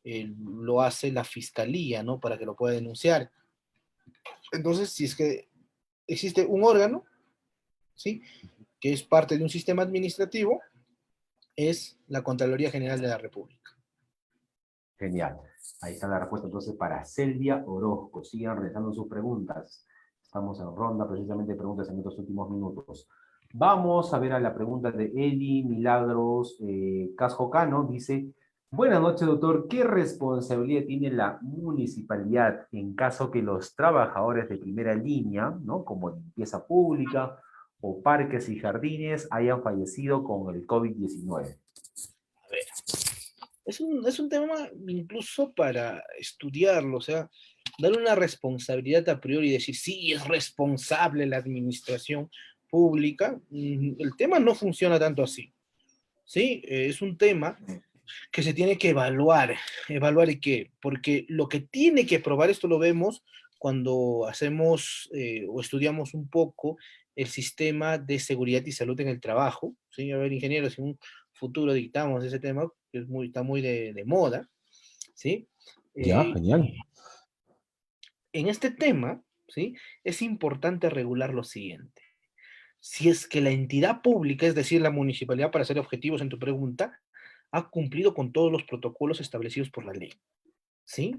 Lo hace la fiscalía, ¿no? Para que lo pueda denunciar. Entonces, si es que existe un órgano, ¿sí? Que es parte de un sistema administrativo, es la Contraloría General de la República. Genial. Ahí está la respuesta entonces para Selvia Orozco. Sigan realizando sus preguntas. Estamos en ronda precisamente de preguntas en estos últimos minutos. Vamos a ver a la pregunta de Eli Milagros Casjocano. Dice, buenas noches, doctor. ¿Qué responsabilidad tiene la municipalidad en caso que los trabajadores de primera línea, ¿no? Como limpieza pública o parques y jardines, hayan fallecido con el COVID-19? A ver, es un tema incluso para estudiarlo, o sea, dar una responsabilidad a priori y decir, sí, es responsable la administración pública. El tema no funciona tanto así, ¿sí? Es un tema que se tiene que evaluar. ¿Evaluar qué? Porque lo que tiene que probar, esto lo vemos cuando hacemos o estudiamos un poco el sistema de seguridad y salud en el trabajo, ¿sí? A ver, ingenieros, en un futuro dictamos ese tema, que es está muy de moda, ¿sí? Ya, Eh, genial. en este tema, ¿sí? Es importante regular lo siguiente. Si es que la entidad pública, es decir, la municipalidad, para ser objetivos en tu pregunta, ha cumplido con todos los protocolos establecidos por la ley, ¿sí?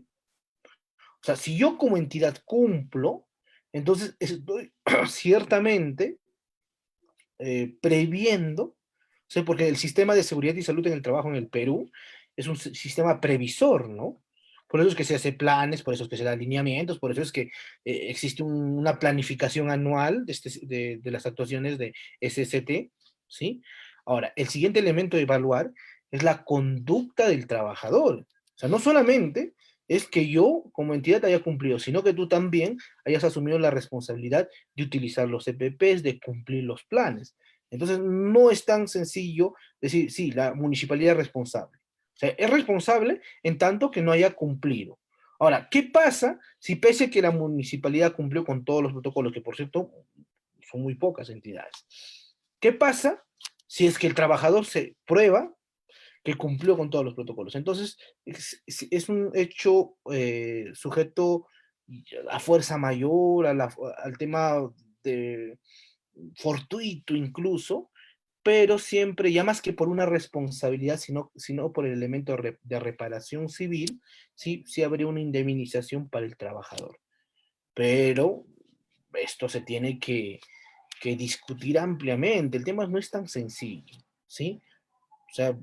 O sea, si yo como entidad cumplo, entonces estoy ciertamente previendo, o sea, porque el sistema de seguridad y salud en el trabajo en el Perú es un sistema previsor, ¿no? Por eso es que se hace planes, por eso es que se da alineamientos, por eso es que existe una planificación anual de las actuaciones de SST, ¿sí? Ahora, el siguiente elemento de evaluar es la conducta del trabajador. O sea, no solamente es que yo como entidad haya cumplido, sino que tú también hayas asumido la responsabilidad de utilizar los EPPs, de cumplir los planes. Entonces, no es tan sencillo decir, sí, la municipalidad es responsable. O sea, es responsable en tanto que no haya cumplido. Ahora, ¿qué pasa si pese a que la municipalidad cumplió con todos los protocolos, que por cierto son muy pocas entidades? ¿Qué pasa si es que el trabajador se prueba que cumplió con todos los protocolos? Entonces, es un hecho sujeto a fuerza mayor, al tema de fortuito incluso, pero siempre, ya más que por una responsabilidad, sino por el elemento de reparación civil, sí, sí habría una indemnización para el trabajador. Pero esto se tiene que discutir ampliamente. El tema no es tan sencillo, ¿sí? O sea,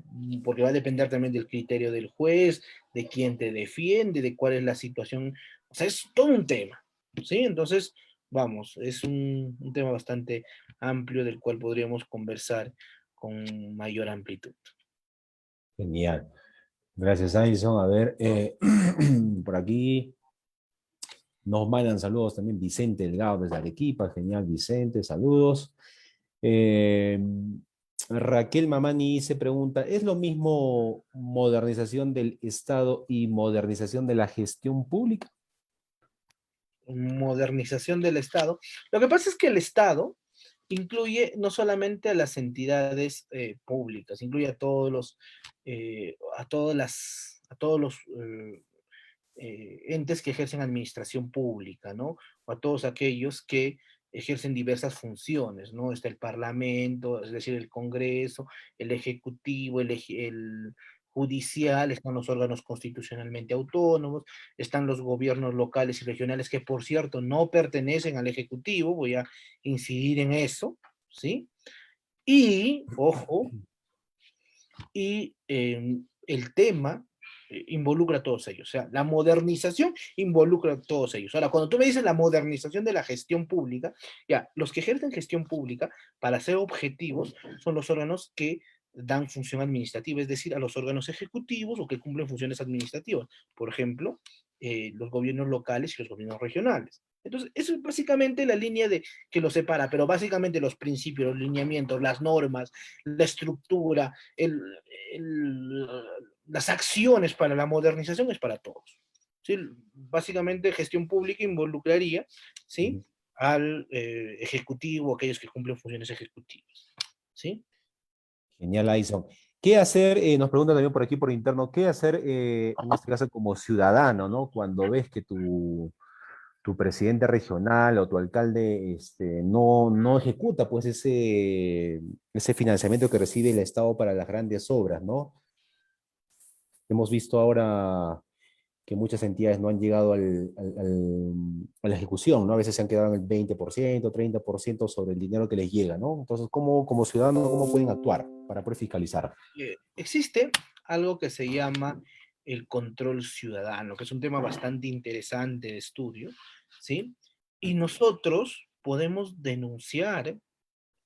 porque va a depender también del criterio del juez, de quién te defiende, de cuál es la situación. O sea, es todo un tema, ¿sí? Entonces, vamos, es un tema bastante amplio del cual podríamos conversar con mayor amplitud. Genial. Gracias, Alison. A ver, por aquí nos mandan saludos también Vicente Delgado desde Arequipa. Genial, Vicente, saludos. Eh, Raquel Mamani se pregunta, ¿es lo mismo modernización del Estado y modernización de la gestión pública? Modernización del Estado. Lo que pasa es que el Estado incluye no solamente a las entidades públicas, incluye a todos a todos los entes que ejercen administración pública, ¿no? O a todos aquellos que ejercen diversas funciones, ¿no? Está el Parlamento, es decir, el Congreso, el Ejecutivo, el Judicial, están los órganos constitucionalmente autónomos, están los gobiernos locales y regionales que, por cierto, no pertenecen al Ejecutivo, voy a incidir en eso, ¿sí? Y, ojo, y el tema involucra a todos ellos. O sea, la modernización involucra a todos ellos. Ahora, cuando tú me dices la modernización de la gestión pública, ya, los que ejercen gestión pública, para ser objetivos, son los órganos que dan función administrativa, es decir, a los órganos ejecutivos o que cumplen funciones administrativas. Por ejemplo, los gobiernos locales y los gobiernos regionales. Entonces, eso es básicamente la línea que los separa, pero básicamente los principios, los lineamientos, las normas, la estructura, el, las acciones para la modernización es para todos. ¿Sí? Básicamente gestión pública involucraría, ¿sí? al ejecutivo, aquellos que cumplen funciones ejecutivas. ¿Sí? Genial, Aison. ¿Qué hacer? Nos preguntan también por aquí por interno, ¿qué hacer en este caso como ciudadano, ¿no? Cuando ves que tu presidente regional o tu alcalde no ejecuta pues ese financiamiento que recibe el Estado para las grandes obras, ¿no? Hemos visto ahora que muchas entidades no han llegado a la ejecución, ¿no? A veces se han quedado en el 20%, 30% sobre el dinero que les llega, ¿no? Entonces, ¿cómo, como ciudadanos, cómo pueden actuar para poder fiscalizar? Existe algo que se llama el control ciudadano, que es un tema bastante interesante de estudio, ¿sí? Y nosotros podemos denunciar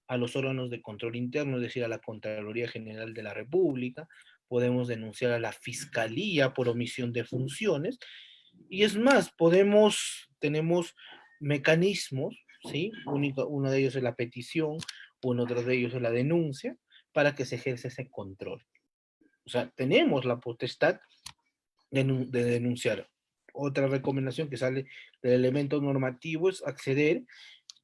a los órganos de control interno, es decir, a la Contraloría General de la República, podemos denunciar a la Fiscalía por omisión de funciones, y es más, tenemos mecanismos, ¿sí? Uno de ellos es la petición, otro de ellos es la denuncia, para que se ejerza ese control. O sea, tenemos la potestad de denunciar. Otra recomendación que sale del elemento normativo es acceder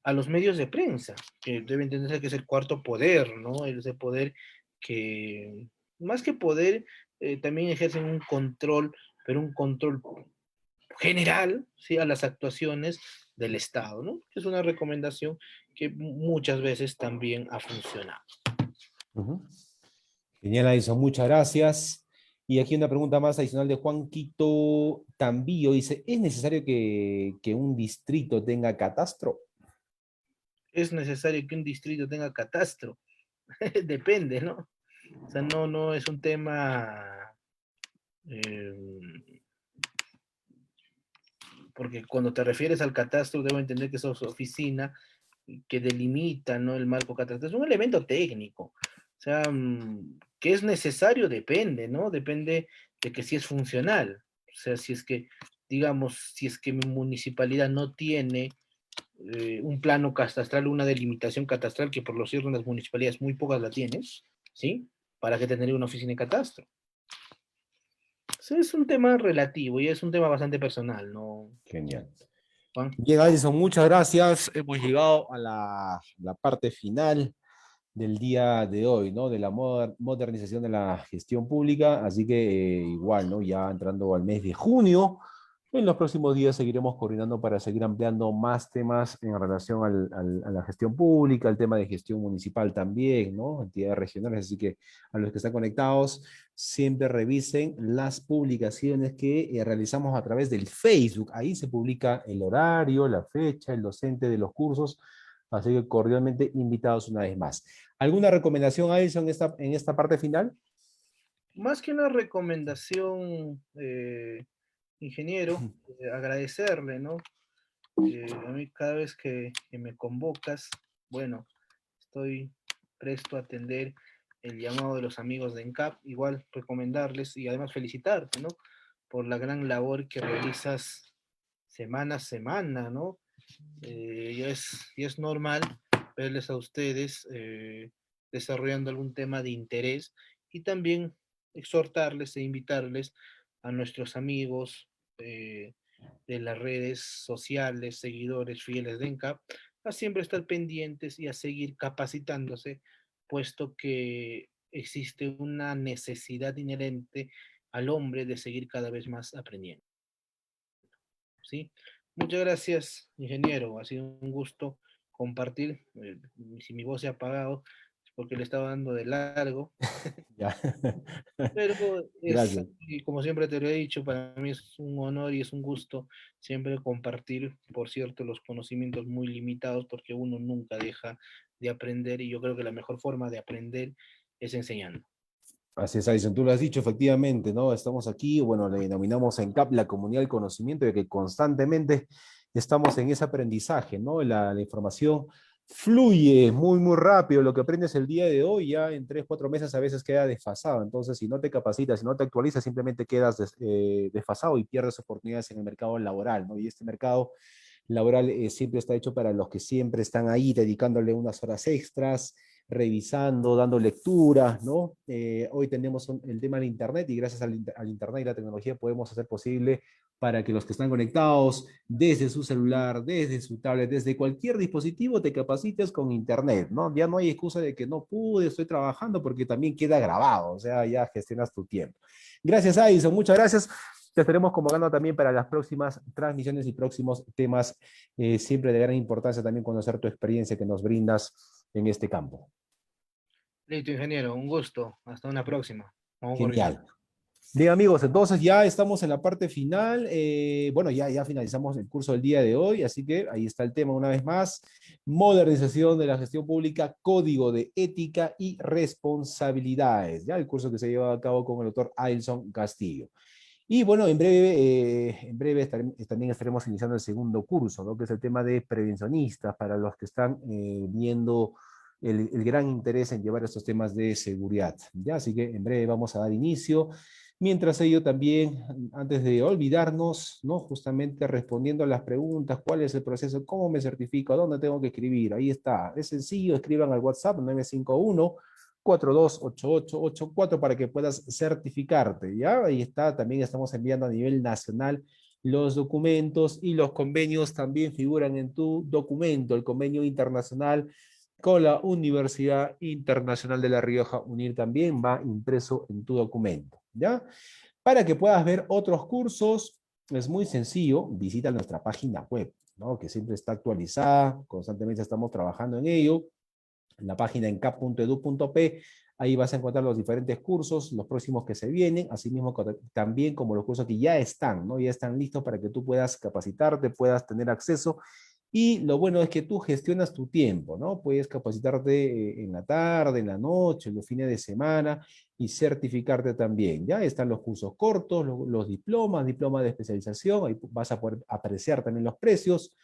a los medios de prensa, que debe entenderse que es el cuarto poder, ¿no? Ese poder que, más que poder, también ejercen un control, pero un control general, ¿sí? A las actuaciones del Estado, ¿no? Es una recomendación que muchas veces también ha funcionado. Ujú. Genial, Addison, muchas gracias. Y aquí una pregunta más adicional de Juan Quito Tambío. Dice, ¿es necesario que un distrito tenga catastro? ¿Es necesario que un distrito tenga catastro? Depende, ¿no? O sea, no es un tema, eh, porque cuando te refieres al catastro, debo entender que es su oficina que delimita, ¿no? El marco catastral. Es un elemento técnico. O sea, que es necesario depende, ¿no? Depende de que si es funcional. O sea, si es que, digamos, si es que mi municipalidad no tiene un plano catastral, una delimitación catastral, que por lo cierto en las municipalidades muy pocas la tienen, ¿sí? ¿Para qué tendría una oficina de catastro? O sea, es un tema relativo y es un tema bastante personal, ¿no, Genial. Juan? Bien, Addison, muchas gracias. Hemos llegado a la parte final del día de hoy, ¿no? De la modernización de la gestión pública. Así que igual, ¿no? Ya entrando al mes de junio, en los próximos días seguiremos coordinando para seguir ampliando más temas en relación a la gestión pública, el tema de gestión municipal también, ¿no? Entidades regionales. Así que a los que están conectados, siempre revisen las publicaciones que realizamos a través del Facebook. Ahí se publica el horario, la fecha, el docente de los cursos. Así que cordialmente invitados una vez más. ¿Alguna recomendación, Alison, en esta parte final? Más que una recomendación, ingeniero, agradecerle, ¿no? A mí cada vez que me convocas, bueno, estoy presto a atender el llamado de los amigos de ENCAP, igual recomendarles y además felicitarte, ¿no? Por la gran labor que realizas semana a semana, ¿no? Ya es normal verles a ustedes desarrollando algún tema de interés y también exhortarles e invitarles a nuestros amigos de las redes sociales, seguidores fieles de ENCAP, a siempre estar pendientes y a seguir capacitándose, puesto que existe una necesidad inherente al hombre de seguir cada vez más aprendiendo. ¿Sí? Muchas gracias, ingeniero. Ha sido un gusto compartir. Si mi voz se ha apagado es porque le estaba dando de largo. Ya. Pero es, Gracias. y como siempre te lo he dicho, para mí es un honor y es un gusto siempre compartir, por cierto, los conocimientos muy limitados, porque uno nunca deja de aprender y yo creo que la mejor forma de aprender es enseñando. Así es, Alison, tú lo has dicho efectivamente, ¿no? Estamos aquí, bueno, le denominamos en CAP la comunidad del conocimiento, de que constantemente estamos en ese aprendizaje, ¿no? La información fluye muy, muy rápido. Lo que aprendes el día de hoy ya en 3, 4 meses a veces queda desfasado. Entonces, si no te capacitas, si no te actualizas, simplemente quedas desfasado y pierdes oportunidades en el mercado laboral, ¿no? Y este mercado laboral siempre está hecho para los que siempre están ahí dedicándole unas horas extras, revisando, dando lectura, ¿no? Hoy tenemos el tema del Internet y gracias al Internet y la tecnología podemos hacer posible para que los que están conectados desde su celular, desde su tablet, desde cualquier dispositivo, te capacites con Internet, ¿no? Ya no hay excusa de que no pude, estoy trabajando, porque también queda grabado, o sea, ya gestionas tu tiempo. Gracias, Addison, muchas gracias. Te estaremos convocando también para las próximas transmisiones y próximos temas, siempre de gran importancia también conocer tu experiencia que nos brindas en este campo. Listo, ingeniero, un gusto. Hasta una próxima. Vamos coordinando. Genial. Bien, amigos, entonces ya estamos en la parte final. Bueno, ya finalizamos el curso del día de hoy, así que ahí está el tema una vez más. Modernización de la gestión pública, código de ética y responsabilidades. Ya el curso que se lleva a cabo con el doctor Ailson Castillo. Y bueno, en breve también estaremos iniciando el segundo curso, ¿no? Que es el tema de prevencionistas para los que están viendo el gran interés en llevar estos temas de seguridad. ¿Ya? Así que en breve vamos a dar inicio. Mientras ello también, antes de olvidarnos, ¿no? Justamente respondiendo a las preguntas, ¿cuál es el proceso? ¿Cómo me certifico? ¿A dónde tengo que escribir? Ahí está. Es sencillo, escriban al WhatsApp 951-428884 para que puedas certificarte, ¿ya? Ahí está, también estamos enviando a nivel nacional los documentos y los convenios también figuran en tu documento, el convenio internacional con la Universidad Internacional de La Rioja, UNIR, también va impreso en tu documento, ¿ya? Para que puedas ver otros cursos, es muy sencillo, visita nuestra página web, ¿no? Que siempre está actualizada, constantemente estamos trabajando en ello, en la página en cap.edu.p, ahí vas a encontrar los diferentes cursos, los próximos que se vienen, asimismo también como los cursos que ya están, ¿no? Ya están listos para que tú puedas capacitarte, puedas tener acceso. Y lo bueno es que tú gestionas tu tiempo, ¿no? Puedes capacitarte en la tarde, en la noche, en los fines de semana y certificarte también. Ya están los cursos cortos, los diplomas, diplomas de especialización, ahí vas a poder apreciar también los precios.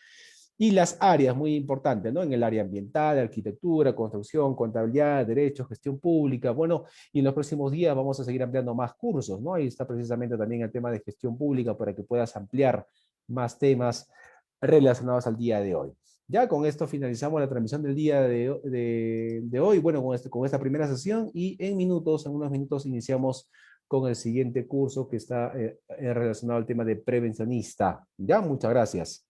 Y las áreas, muy importantes, ¿no? En el área ambiental, arquitectura, construcción, contabilidad, derecho, gestión pública. Bueno, y en los próximos días vamos a seguir ampliando más cursos, ¿no? Ahí está precisamente también el tema de gestión pública para que puedas ampliar más temas relacionados al día de hoy. Ya con esto finalizamos la transmisión del día de hoy, bueno, con esta primera sesión y en unos minutos iniciamos con el siguiente curso que está relacionado al tema de prevencionista. Ya, muchas gracias.